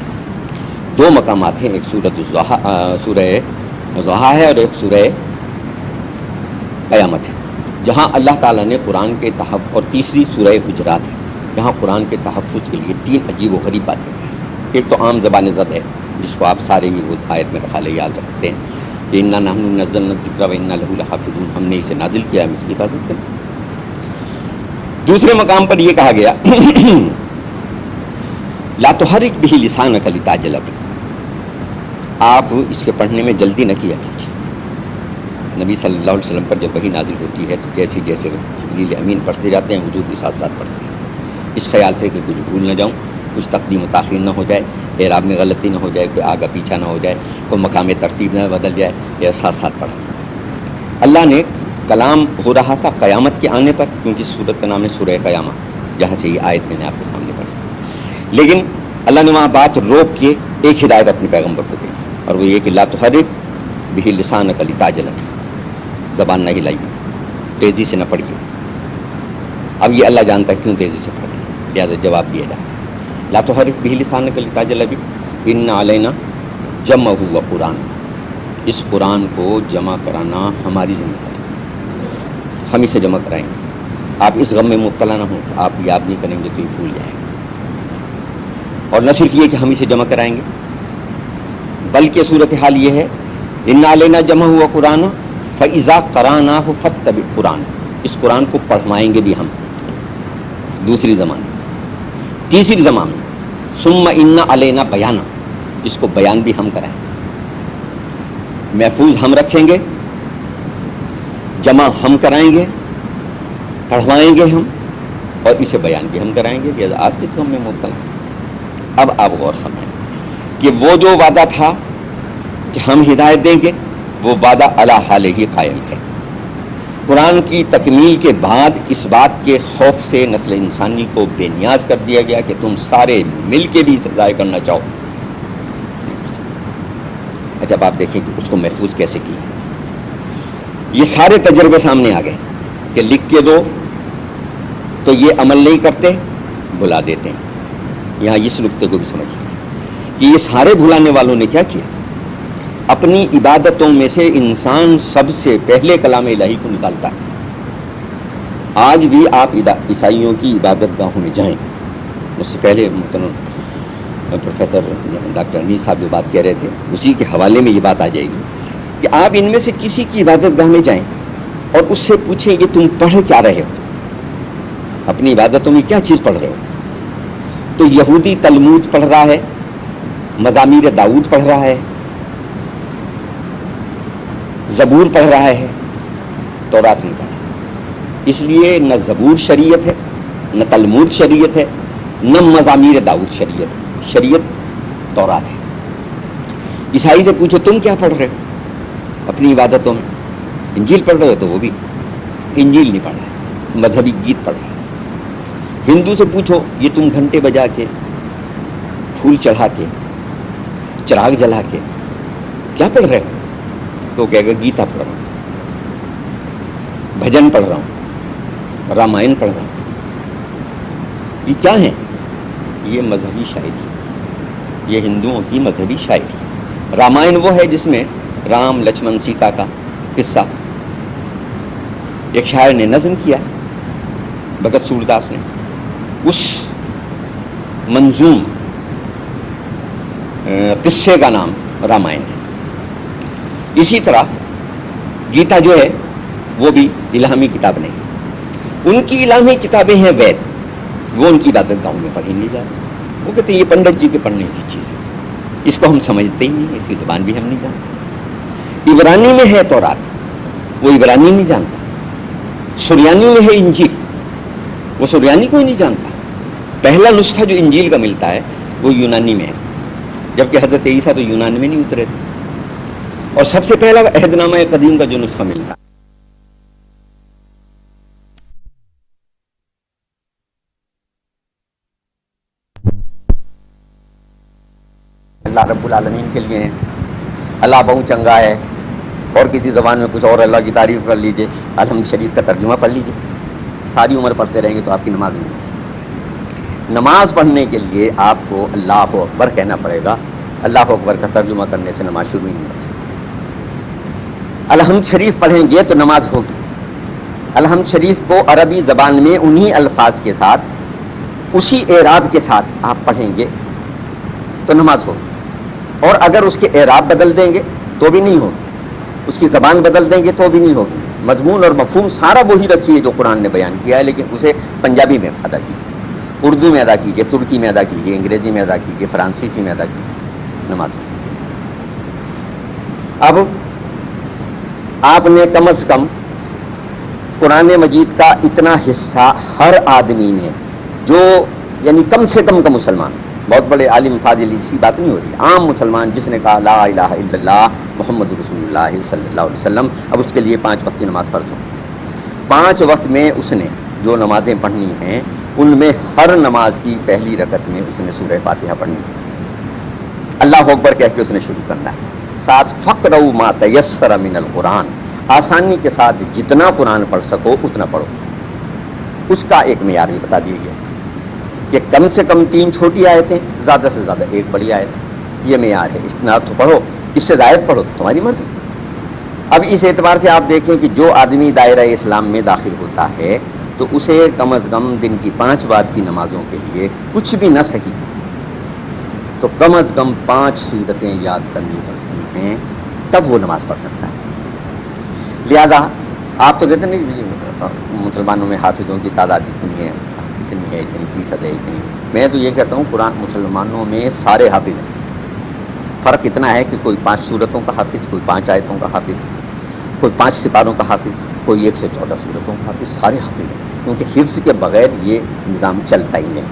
دو مقامات ہیں، ایک سورہ ضحیٰ ہے اور ایک سورہ قیامت ہے، جہاں اللہ تعالیٰ نے قرآن کے تحفظ، اور تیسری سورہ حجرات ہے جہاں قرآن کے تحفظ کے لیے تین عجیب و غریب باتیں ہیں۔ ایک تو عام زبان زد ہے جس کو آپ سارے ہی وہ آیت میں رکھا لے یاد رکھتے ہیں کہ انا نحن نزلنا الذکر وانا لہ لحافظون، ہم نے اسے نازل کیا، ہم اس کی حفاظت کریں۔ دوسرے مقام پر یہ کہا گیا لا تحرک بہ لسانک لتعجل بہ، آپ اس کے پڑھنے میں جلدی نہ کیا کیجیے۔ نبی صلی اللہ علیہ وسلم پر جب وحی نازل ہوتی ہے تو جیسے جیسے جبریل امین پڑھتے جاتے ہیں حضور کے ساتھ ساتھ پڑھتے ہیں، اس خیال سے کہ کچھ بھول نہ جاؤں، کچھ تقدیم و تاخیر نہ ہو جائے، اعراب میں غلطی نہ ہو جائے، کوئی آگا پیچھا نہ ہو جائے، کوئی مقام ترتیب نہ بدل جائے، یا ساتھ ساتھ پڑھا۔ اللہ نے کلام ہو رہا تھا قیامت کے آنے پر، کیونکہ سورت کا نام ہے سورہ قیامہ، جہاں سے یہ آیت میں نے آپ کے سامنے پڑھی، لیکن اللہ نے وہاں بات روک کے ایک ہدایت اپنے پیغمبر کو دی، اور وہ یہ کہ لا تحرک بہ لسانک لتعجل بہ، زبان نہ ہلائیے، تیزی سے نہ پڑھیے۔ اب یہ اللہ جانتا ہے کیوں تیزی سے پڑھے، لہٰذا جواب دیا جائے لا تحرک بہ لسانک لتعجل بہ ان علینا جمعہ و قرآن، اس قرآن کو جمع کرانا ہماری ذمہ داری، ہم اسے جمع کرائیں گے، آپ اس غم میں مبتلا نہ ہوں، آپ یاد نہیں کریں گے تو یہ بھول جائیں گے۔ اور نہ صرف یہ کہ ہم اسے جمع کرائیں گے، بلکہ صورتحال یہ ہے ان علینا جمع و قرآن فاذا قرأناہ فاتبع قرآن، اس قرآن کو پڑھوائیں گے بھی ہم دوسری زبان میں۔ تیسری زبان میں ثم ان علینا بیانہ، اس کو بیان بھی ہم کرائیں، محفوظ ہم رکھیں گے، جمع ہم کرائیں گے، پڑھوائیں گے ہم، اور اسے بیان بھی ہم کرائیں گے، لہذا آپ کس غم میں مبتلا ہیں۔ اب آپ غور فرمائیں کہ وہ جو وعدہ تھا کہ ہم ہدایت دیں گے، وہ وعدہ علی حال ہی قائم ہے۔ قرآن کی تکمیل کے بعد اس بات کے خوف سے نسل انسانی کو بے نیاز کر دیا گیا کہ تم سارے مل کے بھی اسے ضائع کرنا چاہو۔ جب آپ دیکھیں کہ اس کو محفوظ کیسے کی، یہ سارے تجربے سامنے آ گئے کہ لکھ کے دو تو یہ عمل نہیں کرتے، بھلا دیتے ہیں۔ یہاں اس نقطے کو بھی سمجھ لیجیے کہ یہ سارے بھلانے والوں نے کیا کیا، اپنی عبادتوں میں سے انسان سب سے پہلے کلام الہی کو نکالتا ہے۔ آج بھی آپ عیسائیوں کی عبادت گاہوں میں جائیں، مجھ سے پہلے محترم پروفیسر ڈاکٹر انیس صاحب جو بات کہہ رہے تھے، اسی کے حوالے میں یہ بات آ جائے گی کہ آپ ان میں سے کسی کی عبادت گاہ میں جائیں اور اس سے پوچھیں کہ تم پڑھ کیا رہے ہو، اپنی عبادتوں میں کیا چیز پڑھ رہے ہو، تو یہودی تلمود پڑھ رہا ہے، مزامیر داؤد پڑھ رہا ہے، زبور پڑھ رہا ہے، تورات نہیں پڑھ رہا۔ اس لیے نہ زبور شریعت ہے، نہ تلمود شریعت ہے، نہ مزامیر داؤد شریعت، شریعت تورات ہے۔ عیسائی سے پوچھو تم کیا پڑھ رہے ہو اپنی عبادتوں میں، انجیل پڑھ رہے ہو تو وہ بھی انجیل نہیں پڑھ رہا ہے، مذہبی گیت پڑھ رہا ہے۔ ہندو سے پوچھو یہ تم گھنٹے بجا کے، پھول چڑھا کے، چراغ جلا کے کیا پڑھ رہے ہو، تو کہے گا گیتا پڑھ رہا ہوں، بھجن پڑھ رہا ہوں، رامائن پڑھ رہا ہوں۔ یہ کیا ہے؟ یہ مذہبی شاعری، یہ ہندوؤں کی مذہبی شاعری۔ رامائن وہ ہے جس میں رام لکشمن سیتا کا قصہ ایک شاعر نے نظم کیا، بھگت سورداس نے، اس منظوم قصے کا نام رامائن ہے۔ اسی طرح گیتا جو ہے وہ بھی الہامی کتاب نہیں، ان کی الہامی کتابیں ہیں وید، وہ ان کی عبادت گاہوں میں پڑھی نہیں جاتی، وہ کہتے ہیں یہ پنڈت جی کے پڑھنے کی چیز ہے۔ اس کو ہم سمجھتے ہی نہیں، اس کی زبان بھی ہم نہیں جانتے۔ عبرانی میں ہے تورات، وہ عبرانی نہیں جانتا۔ سریانی میں ہے انجیل، وہ سریانی کو ہی نہیں جانتا۔ پہلا نسخہ جو انجیل کا ملتا ہے وہ یونانی میں ہے، جبکہ حضرت عیسیٰ تو یونان میں نہیں اترے تھے۔ اور سب سے پہلا عہد نامہ قدیم کا جو نسخہ ملتا ہے، اللہ رب العالمین کے لیے ہیں، اللہ بہت چنگا ہے، اور کسی زبان میں کچھ اور اللہ کی تعریف کر لیجئے، الحمد شریف کا ترجمہ پڑھ لیجئے، ساری عمر پڑھتے رہیں گے تو آپ کی نماز نہیں ہوگی۔ نماز پڑھنے کے لیے آپ کو اللہ اکبر کہنا پڑے گا، اللہ اکبر کا ترجمہ کرنے سے نماز شروع ہی نہیں ہوتی۔ الحمد شریف پڑھیں گے تو نماز ہوگی۔ الحمد شریف کو عربی زبان میں انہی الفاظ کے ساتھ، اسی اعراب کے ساتھ آپ پڑھیں گے تو نماز ہوگی، اور اگر اس کے اعراب بدل دیں گے تو بھی نہیں ہوگی، اس کی زبان بدل دیں گے تو بھی نہیں ہوگی۔ مضمون اور مفہوم سارا وہی رکھیے جو قرآن نے بیان کیا ہے، لیکن اسے پنجابی میں ادا کیجیے، اردو میں ادا کیجیے، ترکی میں ادا کیجیے، انگریزی میں ادا کیجیے، فرانسیسی میں ادا کیجیے، نماز نہیں ہوگی۔ اب آپ نے کم از کم قرآن مجید کا اتنا حصہ ہر آدمی نے، جو یعنی کم سے کم کا مسلمان، بہت بڑے عالم فاضل اسی بات نہیں ہو رہی، عام مسلمان جس نے کہا لا الہ الا اللہ محمد رسول اللہ صلی اللہ علیہ وسلم، اب اس کے لیے 5 وقت کی نماز فرض ہو۔ 5 وقت میں اس نے جو نمازیں پڑھنی ہیں، ان میں ہر نماز کی پہلی رکعت میں اس نے سورہ فاتحہ پڑھنی ہے، اللہ اکبر کہہ کے اس نے شروع کرنا ہے، ساتھ فقرؤ ما تیسر من القرآن، آسانی کے ساتھ جتنا قرآن پڑھ سکو اتنا پڑھو۔ اس کا ایک معیار بھی بتا دیا گیا کہ کم سے کم 3 چھوٹی آیتیں، زیادہ سے زیادہ 1 بڑی آیت، یہ معیار ہے، اتنا تو پڑھو، اس سے زائد پڑھو تو تمہاری مرضی۔ اب اس اعتبار سے آپ دیکھیں کہ جو آدمی دائرہ اسلام میں داخل ہوتا ہے تو اسے کم از کم دن کی 5 بار کی نمازوں کے لیے کچھ بھی نہ صحیح تو کم از کم 5 سورتیں یاد کرنی پڑتی ہیں، تب وہ نماز پڑھ سکتا ہے۔ لہذا آپ تو کہتے نہیں مسلمانوں میں حافظوں کی تعداد اتنی ہے، اتنی فیصد ہے، اتنی، میں تو یہ کہتا ہوں قرآن مسلمانوں میں سارے حافظ ہیں، فرق اتنا ہے کہ کوئی 5 سورتوں کا حافظ، کوئی 5 آیتوں کا حافظ، کوئی 5 سپاروں کا حافظ، کوئی 114 سورتوں کا حافظ، سارے حافظ ہیں، کیونکہ حفظ کے بغیر یہ نظام چلتا ہی نہیں۔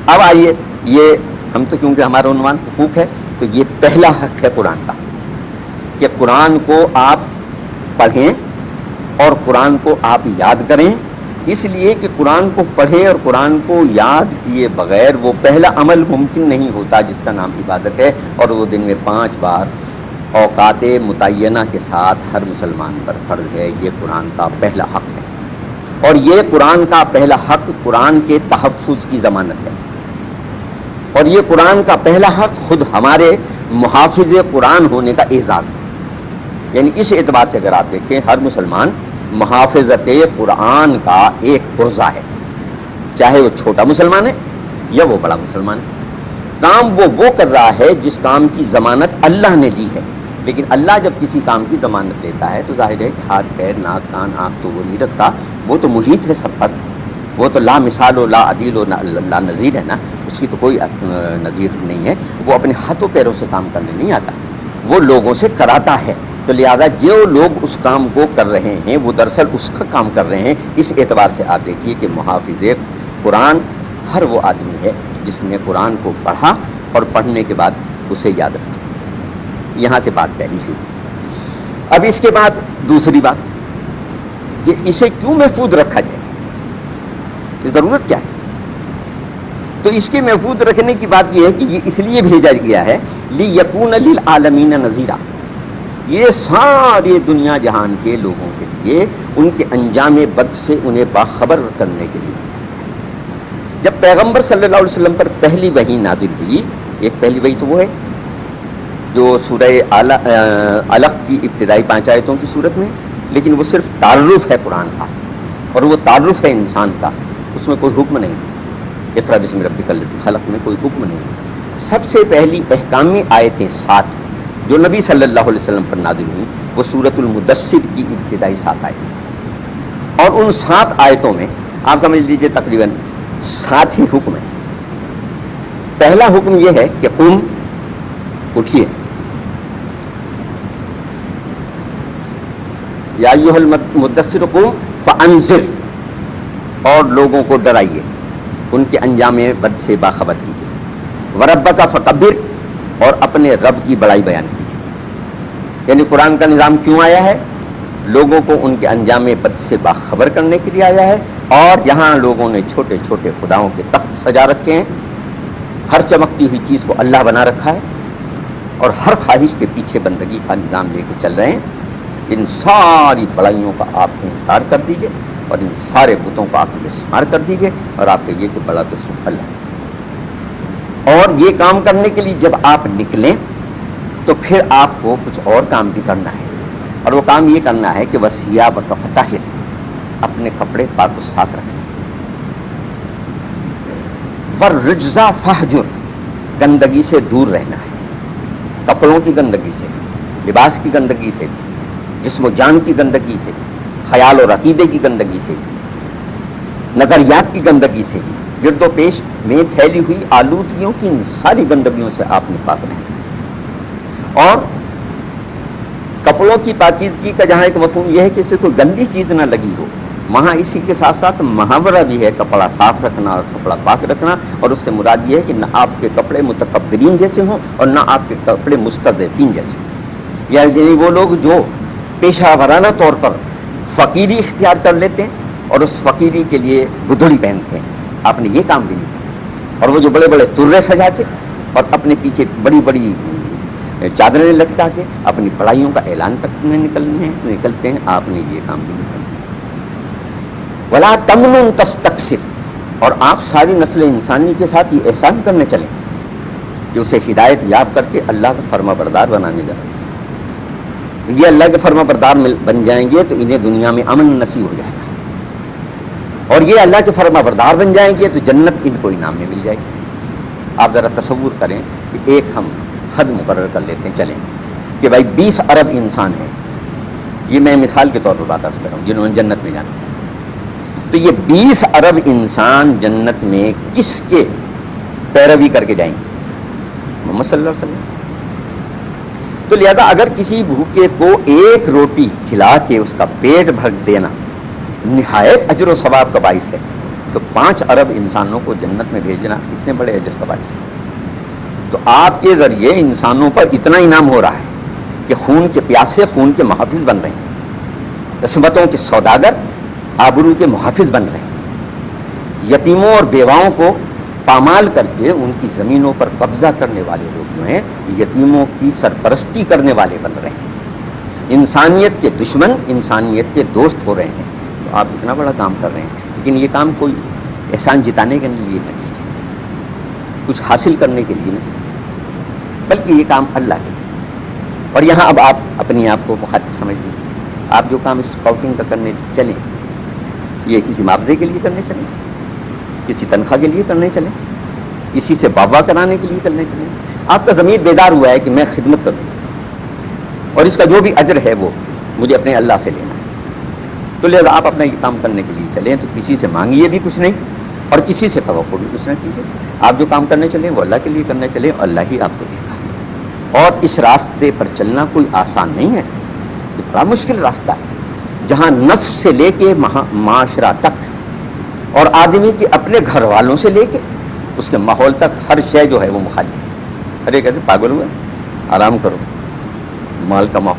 اب آئیے، یہ ہم تو کیونکہ ہمارا عنوان حقوق ہے تو یہ پہلا حق ہے قرآن کا کہ قرآن کو آپ پڑھیں اور قرآن کو آپ یاد کریں، اس لیے کہ قرآن کو پڑھیں اور قرآن کو یاد کیے بغیر وہ پہلا عمل ممکن نہیں ہوتا جس کا نام عبادت ہے، اور وہ دن میں 5 بار اوقات متعینہ کے ساتھ ہر مسلمان پر فرض ہے۔ یہ قرآن کا پہلا حق ہے، اور یہ قرآن کا پہلا حق قرآن کے تحفظ کی ضمانت ہے، اور یہ قرآن کا پہلا حق خود ہمارے محافظ قرآن ہونے کا اعزاز ہے۔ یعنی اس اعتبار سے اگر آپ دیکھیں ہر مسلمان محافظت قرآن کا ایک پرزہ ہے، چاہے وہ چھوٹا مسلمان ہے یا وہ بڑا مسلمان ہے۔ کام وہ کر رہا ہے جس کام کی ضمانت اللہ نے دی ہے، لیکن اللہ جب کسی کام کی ضمانت دیتا ہے تو ظاہر ہے کہ ہاتھ پیر ناک کان آنکھ تو وہ نہیں رکھتا، وہ تو محیط ہے سب پر، وہ تو لا مثال و لا عدیل و لا نظیر ہے نا، اس کی تو کوئی نظیر نہیں ہے، وہ اپنے ہاتھوں پیروں سے کام کرنے نہیں آتا، وہ لوگوں سے کراتا ہے، تو لہذا جو لوگ اس کام کو کر رہے ہیں وہ دراصل اس کا کام کر رہے ہیں۔ اس اعتبار سے آپ دیکھیے کہ محافظ قرآن ہر وہ آدمی ہے جس نے قرآن کو پڑھا اور پڑھنے کے بعد اسے یاد رکھا۔ یہاں سے بات پہلی شروع۔ اب اس کے بعد دوسری بات کہ اسے کیوں محفوظ رکھا جائے، ضرورت کیا ہے؟ تو اس کے محفوظ رکھنے کی بات یہ ہے کہ یہ اس لیے بھیجا گیا ہے لِیَکُونَ لِلْعَالَمِینَ نَذِیرًا، یہ ساری دنیا جہان کے لوگوں کے لیے ان کے انجام بد سے انہیں باخبر کرنے کے لیے بھیجا گیا۔ جب پیغمبر صلی اللہ علیہ وسلم پر پہلی وحی نازل ہوئی، ایک پہلی وحی تو وہ ہے جو سورہ علق کی ابتدائی 5 آیتوں کی صورت میں، لیکن وہ صرف تعارف ہے قرآن کا، اور وہ تعارف ہے انسان کا، اس میں کوئی حکم نہیں، اقرأ بسم ربک الذی خلق میں کوئی حکم نہیں۔ سب سے پہلی احکامی آیتیں 7 جو نبی صلی اللہ علیہ وسلم پر نازل ہوئی وہ سورۃ المدثر کی ابتدائی 7 آیتیں، اور ان 7 آیتوں میں آپ سمجھ لیجئے تقریباً 7 ہی حکم ہیں۔ پہلا حکم یہ ہے کہ قم اٹھیے. یا ایھا المدثر قم فانذر، اور لوگوں کو ڈرائیے، ان کے انجام بد سے باخبر کیجیے. وربک فکبر، اور اپنے رب کی بڑائی بیان کیجیے. یعنی قرآن کا نظام کیوں آیا ہے؟ لوگوں کو ان کے انجام بد سے باخبر کرنے کے لیے آیا ہے. اور جہاں لوگوں نے چھوٹے چھوٹے خداؤں کے تخت سجا رکھے ہیں، ہر چمکتی ہوئی چیز کو اللہ بنا رکھا ہے، اور ہر خواہش کے پیچھے بندگی کا نظام لے کے چل رہے ہیں، ان ساری بڑائیوں کا آپ انکار کر دیجئے، اور ان سارے بتوں کو آپ مسمار کر دیجئے، اور آپ کہیے کہ بڑا تو صرف اللہ ہے. اور یہ کام کرنے کے لیے جب آپ نکلیں تو پھر آپ کو کچھ اور کام بھی کرنا ہے، اور وہ کام یہ کرنا ہے کہ وَثِيَابَكَ فَطَهِّرْ، اپنے کپڑے پاک و صاف رکھیں. وَالرُّجْزَ فَاهْجُرْ، گندگی سے دور رہنا ہے، کپڑوں کی گندگی سے، لباس کی گندگی سے، جسم و جان کی گندگی سے، خیال اور عقیدے کی گندگی سے، نظریات کی گندگی سے، گرد و پیش میں پھیلی ہوئی آلودگیوں کی ان ساری گندگیوں سے آپ نے پاک رہنا ہے. اور کپڑوں کی پاکیزگی کا جہاں ایک مفہوم یہ ہے کہ اس پہ کوئی گندی چیز نہ لگی ہو، وہاں اسی کے ساتھ ساتھ محاورہ بھی ہے کپڑا صاف رکھنا اور کپڑا پاک رکھنا. اور اس سے مراد یہ ہے کہ نہ آپ کے کپڑے متکبرین جیسے ہوں اور نہ آپ کے کپڑے مستضعفین جیسے ہوں. یعنی وہ لوگ جو پیشہ ورانہ طور پر فقیری اختیار کر لیتے ہیں اور اس فقیری کے لیے گدڑی پہنتے ہیں، آپ نے یہ کام بھی نہیں کیا. اور وہ جو بڑے بڑے ترے سجا کے اور اپنے پیچھے بڑی بڑی چادریں لٹکا کے اپنی بڑائیوں کا اعلان کرنے نکلتے ہیں، آپ نے یہ کام بھی نہیں کیا. وَلَا تَمْنُنْ تَسْتَكْثِرْ، اور آپ ساری نسل انسانی کے ساتھ یہ احسان کرنے چلیں کہ اسے ہدایت یاب کر کے اللہ کا فرما بردار بنانے جائیں. یہ اللہ کے فرما بردار بن جائیں گے تو انہیں دنیا میں امن نصیب ہو جائے گا، اور یہ اللہ کے فرما بردار بن جائیں گے تو جنت ان کو انعام میں مل جائے گی. آپ ذرا تصور کریں کہ ایک ہم حد مقرر کر لیتے ہیں، چلیں کہ بھائی 20 ارب انسان ہیں، یہ میں مثال کے طور پر بات عرض کر رہا ہوں، جنہوں نے جنت میں جانا. تو یہ 20 ارب انسان جنت میں کس کے پیروی کر کے جائیں گے؟ محمد صلی اللہ علیہ وسلم. تو لہذا اگر کسی بھوکے کو ایک روٹی کھلا کے اس کا پیٹ بھر دینا نہایت اجر و ثواب کا باعث ہے، تو 5 ارب انسانوں کو جنت میں بھیجنا اتنے بڑے اجر کا باعث ہے. تو آپ کے ذریعے انسانوں پر اتنا انعام ہو رہا ہے کہ خون کے پیاسے خون کے محافظ بن رہے ہیں، عصمتوں کے سوداگر آبرو کے محافظ بن رہے ہیں. یتیموں اور بیواؤں کو پامال کر کے ان کی زمینوں پر قبضہ کرنے والے لوگ جو ہیں یتیموں کی سرپرستی کرنے والے بن رہے ہیں. انسانیت کے دشمن انسانیت کے دوست ہو رہے ہیں. تو آپ اتنا بڑا کام کر رہے ہیں، لیکن یہ کام کوئی احسان جتانے کے لیے نہ کیجیے، کچھ حاصل کرنے کے لیے نہ کیجیے، بلکہ یہ کام اللہ کے لیے کیجیے. اور یہاں اب آپ اپنے آپ کو مخاطب سمجھ لیجیے. آپ جو کام اسکاؤٹنگ کا کرنے چلیں، یہ کسی معاوضے کے لیے کرنے چلیں، کسی تنخواہ کے لیے کرنے چلیں، کسی سے باوا کرانے کے لیے کرنے چلیں، آپ کا ضمیر بیدار ہوا ہے کہ میں خدمت کروں اور اس کا جو بھی اجر ہے وہ مجھے اپنے اللہ سے لینا ہے. تو لہذا آپ اپنا یہ کام کرنے کے لیے چلیں تو کسی سے مانگیے بھی کچھ نہیں اور کسی سے توقع بھی کچھ نہ کیجیے. آپ جو کام کرنے چلیں وہ اللہ کے لیے کرنے چلیں، اللہ ہی آپ کو دے گا. اور اس راستے پر چلنا کوئی آسان نہیں ہے، یہ بڑا مشکل راستہ ہے، جہاں نفس سے لے کے معاشرہ تک اور آدمی کے اپنے گھر والوں سے لے کے اس کے ماحول تک ہر شے جو ہے وہ مخالف ہے. ارے کہتے پاگل ہوئے، آرام کرو، مال کماؤ،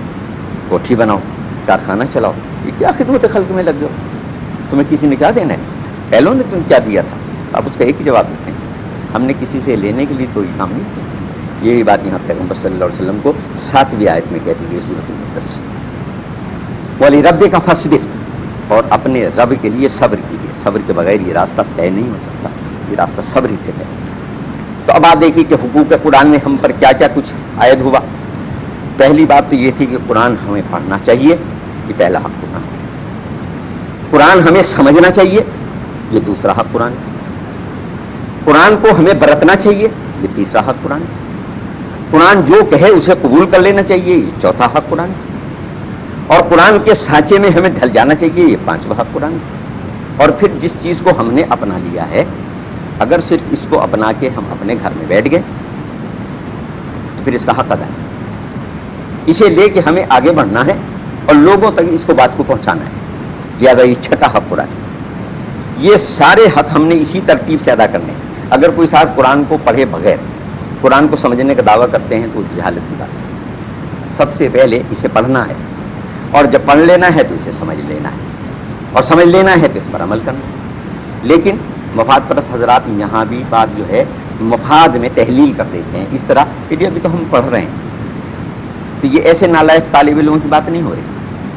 کوٹھی بناؤ، کارخانہ چلاؤ، یہ کیا خدمت خلق میں لگ گئے؟ تمہیں کسی نے کیا دینا ہے؟ پہلوں نے تمہیں کیا دیا تھا؟ آپ اس کا ایک ہی جواب دیتے ہیں، ہم نے کسی سے لینے کے لیے تو یہ کام نہیں کیا. یہی بات یہاں پیغمبر صلی اللہ علیہ وسلم کو 7ویں آیت میں کہہ دی گئی سورۃ المدثر. وَلِرَبِّكَ فَاصْبِرْ، اور اپنے رب کے لیے صبر کیجیے. صبر کے بغیر یہ راستہ طے نہیں ہو سکتا، یہ راستہ صبر ہی سے طے ہوتا ہے. تو اب آپ دیکھیے کہ حقوق قرآن میں ہم پر کیا کیا کچھ عائد ہوا. پہلی بات تو یہ تھی کہ قرآن ہمیں پڑھنا چاہیے، یہ پہلا حق قرآن. قرآن ہمیں سمجھنا چاہیے، یہ دوسرا حق قرآن. قرآن کو ہمیں برتنا چاہیے، یہ تیسرا حق قرآن. قرآن جو کہے اسے قبول کر لینا چاہیے، یہ چوتھا حق قرآن. اور قرآن کے سانچے میں ہمیں ڈھل جانا چاہیے، یہ 5واں حق قرآن. اور پھر جس چیز کو ہم نے اپنا لیا ہے، اگر صرف اس کو اپنا کے ہم اپنے گھر میں بیٹھ گئے تو تو پھر اس کا حق ادا ہے، اسے لے کے ہمیں آگے بڑھنا ہے اور لوگوں تک اس کو بات کو پہنچانا ہے. لہٰذا یہ چھٹا حق قرآن ہے. یہ سارے حق ہم نے اسی ترتیب سے ادا کرنے ہیں. اگر کوئی صاحب قرآن کو پڑھے بغیر قرآن کو سمجھنے کا دعویٰ کرتے ہیں تو وہ جہالت کی بات ہے. سب سے پہلے اسے پڑھنا ہے، اور جب پڑھ لینا ہے تو اسے سمجھ لینا ہے، اور سمجھ لینا ہے تو اس پر عمل کرنا ہے. لیکن مفاد پرست حضرات یہاں بھی بات جو ہے مفاد میں تحلیل کر دیتے ہیں اس طرح کہ جی ابھی تو ہم پڑھ رہے ہیں. تو یہ ایسے نالائق طالب علموں کی بات نہیں ہو رہی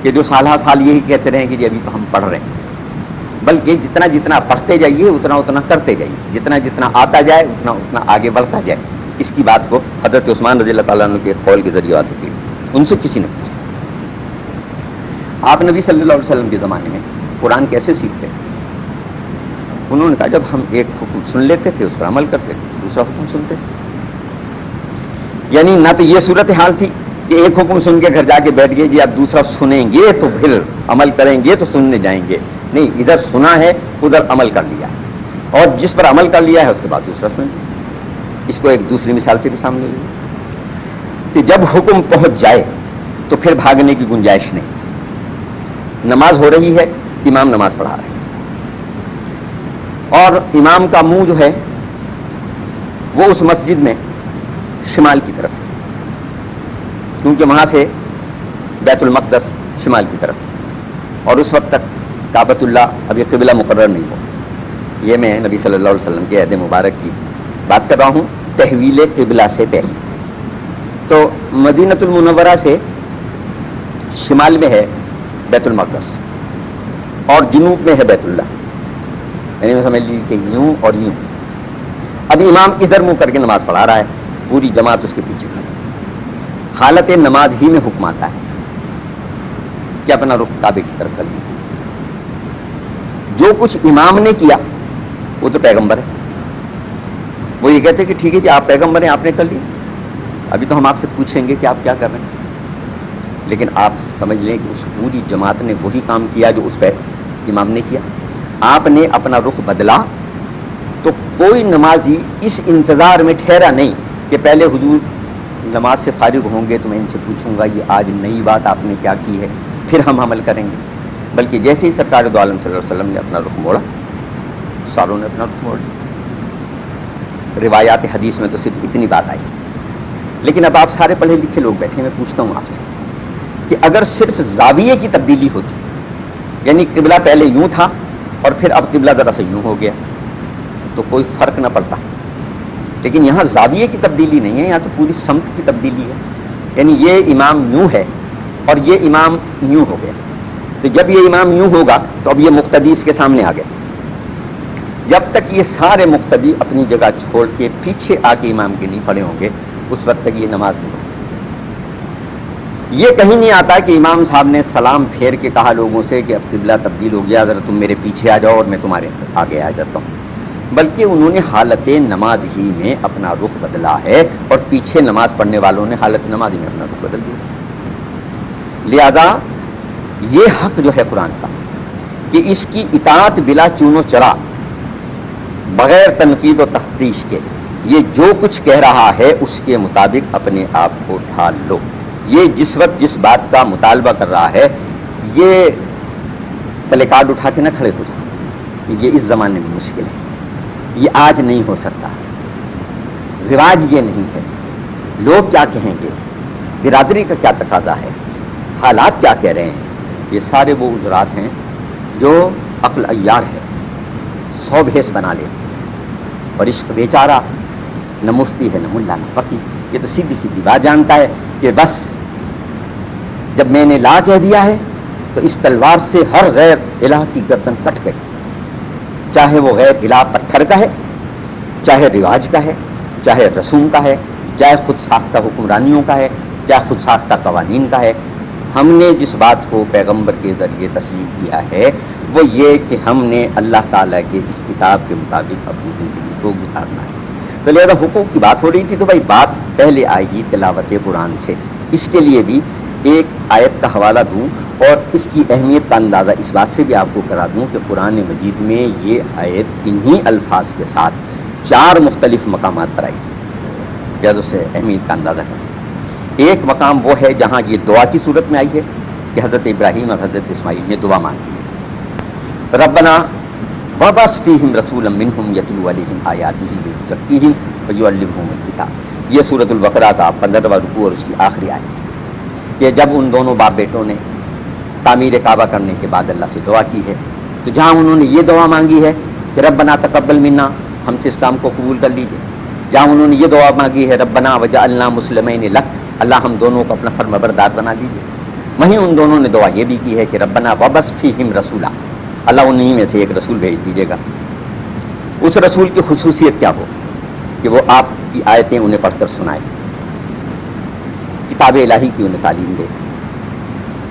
کہ جو سالہ سال یہی کہتے رہیں کہ جی ابھی تو ہم پڑھ رہے ہیں، بلکہ جتنا جتنا پڑھتے جائیے اتنا اتنا کرتے جائیے، جتنا جتنا آتا جائے اتنا اتنا آگے بڑھتا جائے. اس کی بات کو حضرت عثمان رضی اللہ تعالیٰ عنہ کے قول کے ذریعے آتی تھی. ان سے کسی نے پوچھا آپ نبی صلی اللہ علیہ وسلم کے زمانے میں قرآن کیسے سیکھتے تھے؟ انہوں نے کہا جب ہم ایک حکم سن لیتے تھے اس پر عمل کرتے تھے، دوسرا حکم سنتے تھے. یعنی نہ تو یہ صورتحال تھی کہ ایک حکم سن کے گھر جا کے بیٹھ گئے جی اب دوسرا سنیں گے تو پھر عمل کریں گے تو سننے جائیں گے. نہیں، ادھر سنا ہے ادھر عمل کر لیا، اور جس پر عمل کر لیا ہے اس کے بعد دوسرا سن لیا. اس کو ایک دوسری مثال سے بھی سامنے لیا کہ جب حکم پہنچ جائے تو پھر بھاگنے کی گنجائش نہیں. نماز ہو رہی ہے، امام نماز پڑھا رہے ہیں، اور امام کا منہ جو ہے وہ اس مسجد میں شمال کی طرف، کیونکہ وہاں سے بیت المقدس شمال کی طرف، اور اس وقت تک کعبۃ اللہ ابھی قبلہ مقرر نہیں ہو. یہ میں نبی صلی اللہ علیہ وسلم کے عہد مبارک کی بات کر رہا ہوں تحویل قبلہ سے پہلے. تو مدینۃ المنورہ سے شمال میں ہے بیت المقدس اور جنوب میں ہے بیت اللہ، یعنی میں سمجھ لیجیے کہ یوں اور یوں. اب امام ادھر منہ کر کے نماز پڑھا رہا ہے، پوری جماعت اس کے پیچھے کھڑی. حالت نماز ہی میں حکم آتا ہے کہ اپنا رخ کعبے کی طرف کر لیجیے. جو کچھ امام نے کیا وہ تو پیغمبر ہے، وہ یہ کہتے ہیں کہ ٹھیک ہے جی آپ پیغمبر ہیں، آپ نے کر لی، ابھی تو ہم آپ سے پوچھیں گے کہ آپ کیا کر رہے ہیں. لیکن آپ سمجھ لیں کہ اس پوری جماعت نے وہی کام کیا جو اس پہ امام نے کیا. آپ نے اپنا رخ بدلا تو کوئی نمازی اس انتظار میں ٹھہرا نہیں کہ پہلے حضور نماز سے فارغ ہوں گے تو میں ان سے پوچھوں گا یہ آج نئی بات آپ نے کیا کی ہے پھر ہم عمل کریں گے. بلکہ جیسے ہی سرکار دو عالم صلی اللہ علیہ وسلم نے اپنا رخ موڑا، ساروں نے اپنا رخ موڑ لیا. روایات حدیث میں تو صرف اتنی بات آئی. لیکن اب آپ سارے پڑھے لکھے لوگ بیٹھے، میں پوچھتا ہوں آپ سے کہ اگر صرف زاویے کی تبدیلی ہوتی، یعنی قبلہ پہلے یوں تھا اور پھر اب قبلہ ذرا سے یوں ہو گیا، تو کوئی فرق نہ پڑتا. لیکن یہاں زاویے کی تبدیلی نہیں ہے، یہاں تو پوری سمت کی تبدیلی ہے. یعنی یہ امام یوں ہے اور یہ امام یوں ہو گیا. تو جب یہ امام یوں ہوگا تو اب یہ مقتدی اس کے سامنے آ گئے. جب تک یہ سارے مقتدی اپنی جگہ چھوڑ کے پیچھے آ کے امام کے لیے کھڑے ہوں گے اس وقت تک یہ نماز نہیں ہوگی. یہ کہیں نہیں آتا کہ امام صاحب نے سلام پھیر کے کہا لوگوں سے کہ اب قبلہ تبدیل ہو گیا، ذرا تم میرے پیچھے آ جاؤ اور میں تمہارے آگے آ جاتا ہوں. بلکہ انہوں نے حالت نماز ہی میں اپنا رخ بدلا ہے، اور پیچھے نماز پڑھنے والوں نے حالت نماز ہی میں اپنا رخ بدل دیا. لہذا یہ حق جو ہے قرآن کا کہ اس کی اطاعت بلا چون و چرا، بغیر تنقید و تفتیش کے، یہ جو کچھ کہہ رہا ہے اس کے مطابق اپنے آپ کو ڈھال لو. یہ جس وقت جس بات کا مطالبہ کر رہا ہے یہ پلے کارڈ اٹھا کے نہ کھڑے ہو جاؤ کہ یہ اس زمانے میں مشکل ہے، یہ آج نہیں ہو سکتا، رواج یہ نہیں ہے، لوگ کیا کہیں گے، برادری کا کیا تقاضا ہے، حالات کیا کہہ رہے ہیں. یہ سارے وہ عذرات ہیں جو عقل عیار ہے 100 بھیس بنا لیتی ہے. اور عشق بیچارہ نہ مفتی ہے نہ ملا نہ فقی، یہ تو سیدھی سیدھی بات جانتا ہے کہ بس جب میں نے لا کہہ دیا ہے تو اس تلوار سے ہر غیر الہ کی گردن کٹ گئی، چاہے وہ غیر الہ پتھر کا ہے، چاہے رواج کا ہے، چاہے رسوم کا ہے، چاہے خود ساختہ حکمرانیوں کا ہے، چاہے خود ساختہ قوانین کا ہے. ہم نے جس بات کو پیغمبر کے ذریعے تسلیم کیا ہے وہ یہ کہ ہم نے اللہ تعالیٰ کے اس کتاب کے مطابق اپنی زندگی کو گزارنا ہے. تو لہٰذا حقوق کی بات ہو رہی تھی تو بھائی بات پہلے آئے گی تلاوت قرآن سے. اس کے لیے بھی ایک آیت کا حوالہ دوں اور اس کی اہمیت کا اندازہ اس بات سے بھی آپ کو کرا دوں کہ قرآن مجید میں یہ آیت انہی الفاظ کے ساتھ 4 مختلف مقامات پر آئی ہے. لہٰذا اس سے اہمیت کا اندازہ کریں۔ ایک مقام وہ ہے جہاں یہ دعا کی صورت میں آئی ہے کہ حضرت ابراہیم اور حضرت اسماعیل نے دعا مانگی ہے، ربنا وابعث فیہم رسولا منہم یتلو علیہم آیاتہ ویزکیہم ویعلمہم الکتاب۔ یہ سورۃ البقرہ کا 15واں رکوع اور اس کی آخری آیت ہے کہ جب ان دونوں باپ بیٹوں نے تعمیر کعبہ کرنے کے بعد اللہ سے دعا کی ہے تو جہاں انہوں نے یہ دعا مانگی ہے کہ ربنا تقبل منا، ہم سے اس کام کو قبول کر لیجیے، جہاں انہوں نے یہ دعا مانگی ہے ربنا وجعلنا مسلمین لک، اللہ ہم دونوں کو اپنا فرمانبردار بنا دیجیے، وہیں ان دونوں نے دعا یہ بھی کی ہے کہ ربنا وابعث فیہم رسولا، اللہ انہی میں سے ایک رسول بھیج دیجیے گا۔ اس رسول کی خصوصیت کیا ہو کہ وہ آپ کی آیتیں انہیں پڑھ کر سنائے، کتاب الہی کی انہیں تعلیم دے،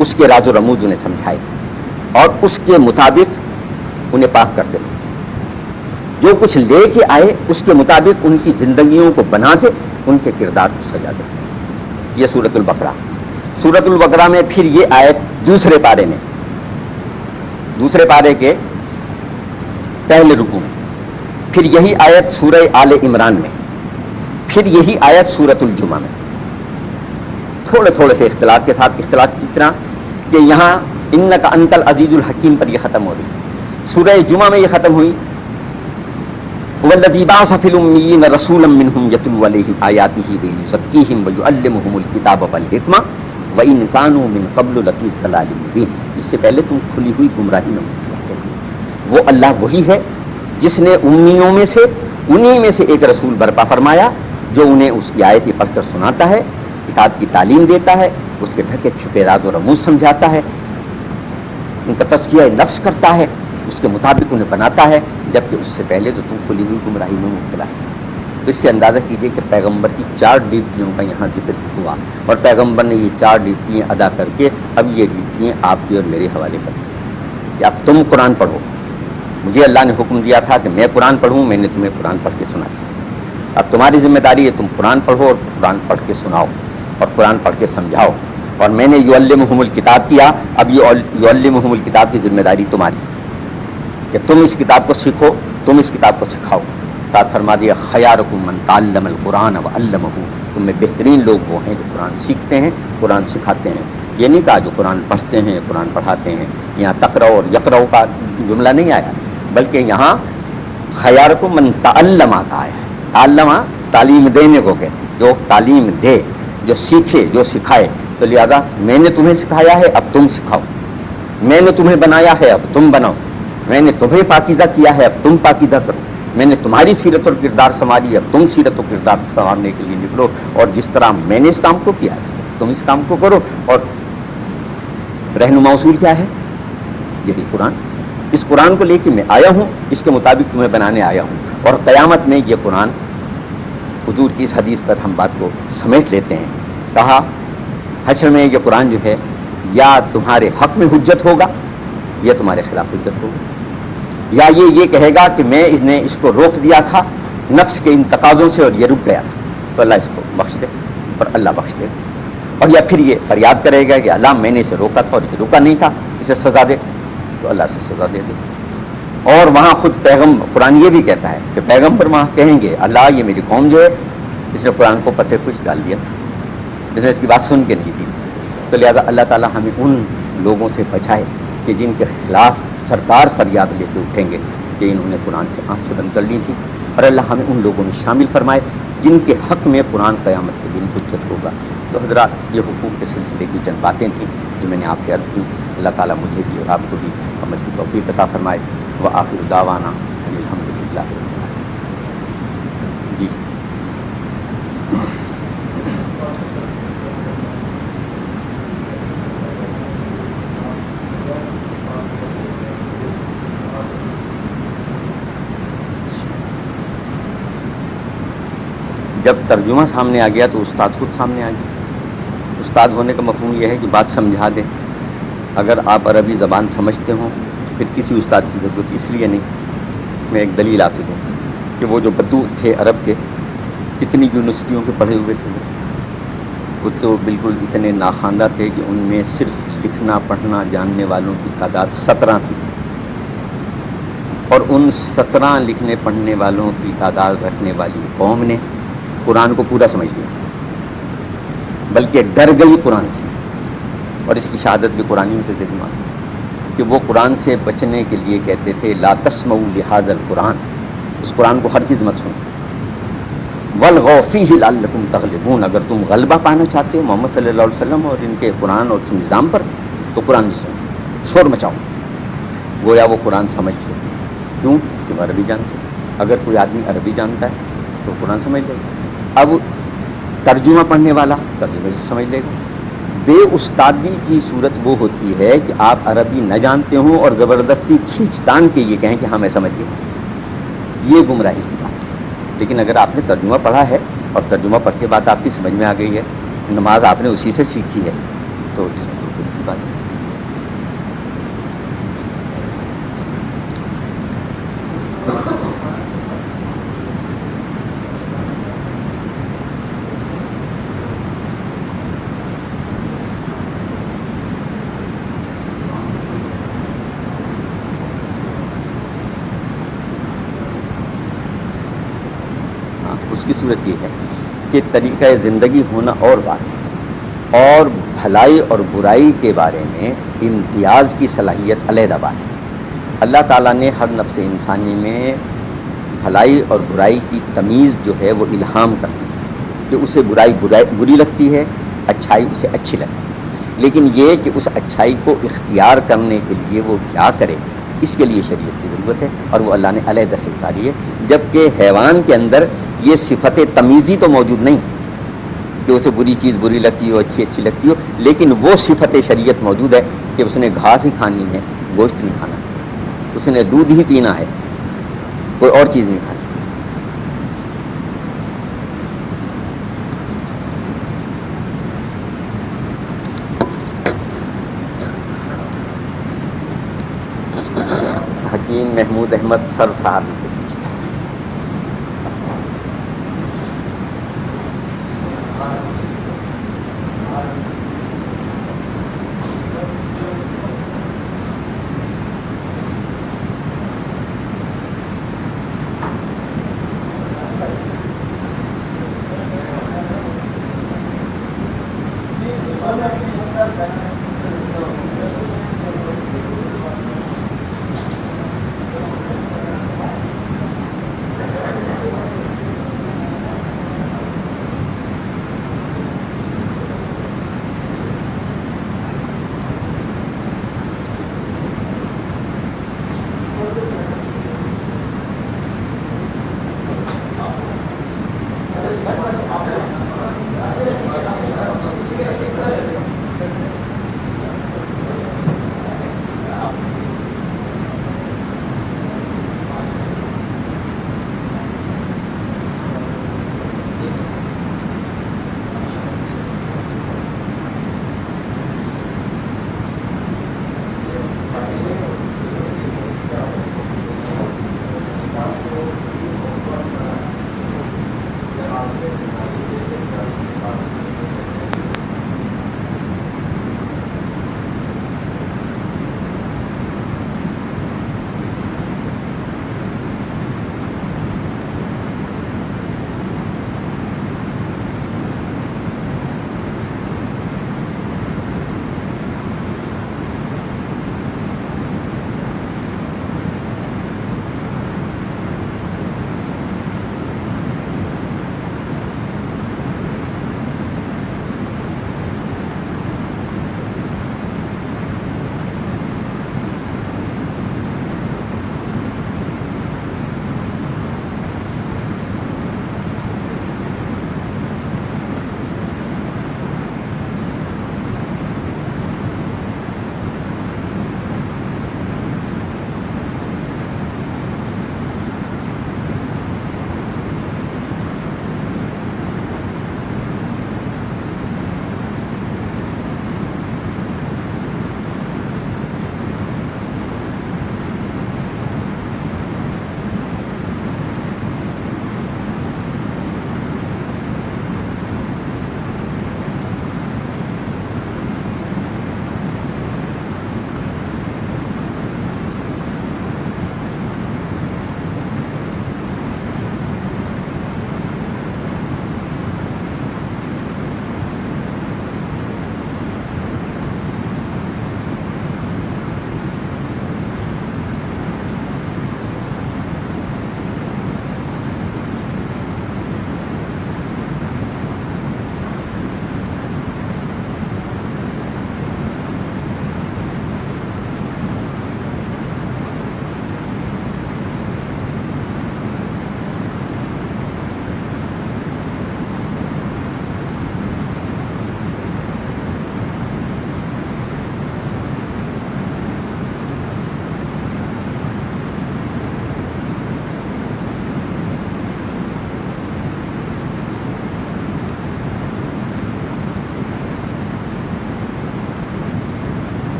اس کے راز و رموز انہیں سمجھائے اور اس کے مطابق انہیں پاک کر دے، جو کچھ لے کے آئے اس کے مطابق ان کی زندگیوں کو بنا کے ان کے کردار کو سجا دے۔ یہ سورۃ البقرہ۔ سورۃ البقرہ میں پھر یہ آیت دوسرے پارے میں، دوسرے پارے کے پہلے رکوع میں، پھر یہی آیت سورہ آل عمران میں، پھر یہی آیت سورۃ الجمعہ میں، تھوڑے تھوڑے سے اختلاف کے ساتھ، اختلاف کی طرح کہ یہاں انک انت العزیز الحکیم پر یہ ختم ہو گئی، سورہ جمعہ میں یہ ختم ہوئی هو الذی بعث فی الامیین رسولا منہم یتلو علیہم آیاتہ ویزکیہم ویعلمہم الکتاب والحکمہ وَإِن كَانُوا مِن قَبْلُ لَفِي ضَلَالٍ مُبِينٍ۔ اس سے پہلے تم کھلی ہوئی گمراہی میں مبتلا تھے۔ وہ اللہ وہی ہے جس نے امیوں میں سے انہی میں سے ایک رسول برپا فرمایا جو انہیں اس کی آیتیں پڑھ کر سناتا ہے، کتاب کی تعلیم دیتا ہے، اس کے ڈھکے چھپے راز و رموز سمجھاتا ہے، ان کا تزکیہ نفس کرتا ہے، اس کے مطابق انہیں بناتا ہے، جبکہ اس سے پہلے تو تم کھلی ہوئی گمراہی میں مبتلا تھے۔ تو اس سے اندازہ کیجئے کہ پیغمبر کی 4 ڈیوٹیوں کا یہاں ذکر ہوا اور پیغمبر نے یہ 4 ڈیوٹیاں ادا کر کے اب یہ ڈیوٹیاں آپ کی اور میرے حوالے کر دی کہ اب تم قرآن پڑھو۔ مجھے اللہ نے حکم دیا تھا کہ میں قرآن پڑھوں، میں نے تمہیں قرآن پڑھ کے سنا دیا، اب تمہاری ذمہ داری ہے تم قرآن پڑھو اور قرآن پڑھ کے سناؤ اور قرآن پڑھ کے سمجھاؤ۔ اور میں نے یعلمہم الکتاب کیا، اب یہ یعلمہم الکتاب کی ذمہ داری تمہاری کہ تم اس کتاب کو سیکھو، تم اس کتاب کو سکھاؤ۔ ساتھ فرما دیا خیارکم من تعلم القرآن وعلمہ، تم میں بہترین لوگ وہ ہیں جو قرآن سیکھتے ہیں، قرآن سکھاتے ہیں۔ یہ نہیں کہا جو قرآن پڑھتے ہیں، قرآن پڑھاتے ہیں، یہاں تقرؤ اور یقرؤ کا جملہ نہیں آیا، بلکہ یہاں خیارکم من تعلم کا آیا ہے۔ تعلمہ تعلیم دینے کو کہتے ہیں، جو تعلیم دے، جو سیکھے، جو سکھائے۔ تو لہذا میں نے تمہیں سکھایا ہے، اب تم سکھاؤ، میں نے تمہیں بنایا ہے، اب تم بناؤ، میں نے تمہیں پاکیزہ کیا ہے، اب تم پاکیزہ کرو، میں نے تمہاری سیرت اور کردار سنواری، اب تم سیرت و کردار سنوارنے کے لیے نکلو، اور جس طرح میں نے اس کام کو کیا اس طرح تم اس کام کو کرو۔ اور رہنما اصول کیا ہے؟ یہی قرآن۔ اس قرآن کو لے کے میں آیا ہوں، اس کے مطابق تمہیں بنانے آیا ہوں، اور قیامت میں یہ قرآن، حضور کی اس حدیث پر ہم بات کو سمیٹ لیتے ہیں، کہا حشر میں یہ قرآن جو ہے یا تمہارے حق میں حجت ہوگا یا تمہارے خلاف حجت ہوگا، یا یہ کہے گا کہ میں نے اس کو روک دیا تھا نفس کے ان تقاضوں سے اور یہ رک گیا تھا، تو اللہ اس کو بخش دے، اور اللہ بخش دے، اور یا پھر یہ فریاد کرے گا کہ اللہ میں نے اسے روکا تھا اور یہ روکا نہیں تھا، اسے سزا دے، تو اللہ سے سزا دے دے۔ اور وہاں خود پیغمبر، قرآن یہ بھی کہتا ہے کہ پیغمبر وہاں کہیں گے اللہ یہ میری قوم جو ہے اس نے قرآن کو پسے خوش ڈال دیا تھا، اس نے اس کی بات سن کے نہیں دی، تو لہٰذا اللہ تعالیٰ ہمیں ان لوگوں سے بچائے کہ جن کے خلاف سرکار فریاد لے کے اٹھیں گے کہ انہوں نے قرآن سے آنکھیں بند کر لی تھیں، اور اللہ ہمیں ان لوگوں میں شامل فرمائے جن کے حق میں قرآن قیامت کے دن حجت ہوگا۔ تو حضرات، یہ حقوق کے سلسلے کی چند باتیں تھیں جو میں نے آپ سے عرض کی۔ اللہ تعالیٰ مجھے بھی اور آپ کو بھی عمل کی توفیق عطا فرمائے۔ وآخر دعوانا ان الحمدللہ رب العالمین۔ جی جب ترجمہ سامنے آ گیا تو استاد خود سامنے آ گیا۔ استاد ہونے کا مفہوم یہ ہے کہ بات سمجھا دیں۔ اگر آپ عربی زبان سمجھتے ہوں تو پھر کسی استاد کی ضرورت اس لیے نہیں۔ میں ایک دلیل آپ سے دوں کہ وہ جو بدو تھے عرب کے، کتنی یونیورسٹیوں کے پڑھے ہوئے تھے، وہ تو بالکل اتنے ناخواندہ تھے کہ ان میں صرف لکھنا پڑھنا جاننے والوں کی تعداد 17 تھی، اور ان 17 لکھنے پڑھنے والوں کی تعداد رکھنے والی قوم نے قرآن کو پورا سمجھ لیا، بلکہ ڈر گئی قرآن سے. اور اس کی شہادت بھی قرآن میں سے دے دوں کہ وہ قرآن سے بچنے کے لیے کہتے تھے لا تسمعوا لہذا القرآن، اس قرآن کو ہر چیز مت سنو، والغوا فیہ لعلکم تغلبون، اگر تم غلبہ پانا چاہتے ہو محمد صلی اللہ علیہ وسلم اور ان کے قرآن اور اس نظام پر تو قرآن نہیں سنو، شور مچاؤ. گویا وہ قرآن سمجھ لیتے تھے. کیوں؟ کہ وہ عربی جانتے ہیں. اگر کوئی آدمی عربی جانتا ہے تو قرآن سمجھ لے گا. اب ترجمہ پڑھنے والا ترجمے سے سمجھ لے گا. بے استادی کی صورت وہ ہوتی ہے کہ آپ عربی نہ جانتے ہوں اور زبردستی کھینچتان کے یہ کہیں کہ ہاں میں سمجھ گیا، یہ گمراہی کی بات ہے. لیکن اگر آپ نے ترجمہ پڑھا ہے اور ترجمہ پڑھ کے بات آپ کی سمجھ میں آ گئی ہے، نماز آپ نے اسی سے سیکھی ہے، تو اس میں کوئی کی بات ہے. اس کی صورت یہ ہے کہ طریقہ زندگی ہونا اور بات ہے، اور بھلائی اور برائی کے بارے میں امتیاز کی صلاحیت علیحدہ بات ہے. اللہ تعالیٰ نے ہر نفس انسانی میں بھلائی اور برائی کی تمیز جو ہے وہ الہام کر دی کہ اسے برائی بری لگتی ہے، اچھائی اسے اچھی لگتی ہے. لیکن یہ کہ اس اچھائی کو اختیار کرنے کے لیے وہ کیا کرے، اس کے لیے شریعت کی ضرورت ہے، اور وہ اللہ نے علیحدہ سے اتاری ہے. جبکہ حیوان کے اندر یہ صفت تمیزی تو موجود نہیں کہ اسے بری چیز بری لگتی ہو، اچھی لگتی ہو، لیکن وہ صفت شریعت موجود ہے کہ اس نے گھاس ہی کھانی ہے، گوشت نہیں کھانا، اس نے دودھ ہی پینا ہے، کوئی اور چیز نہیں کھانی. حکیم محمود احمد سر صاحب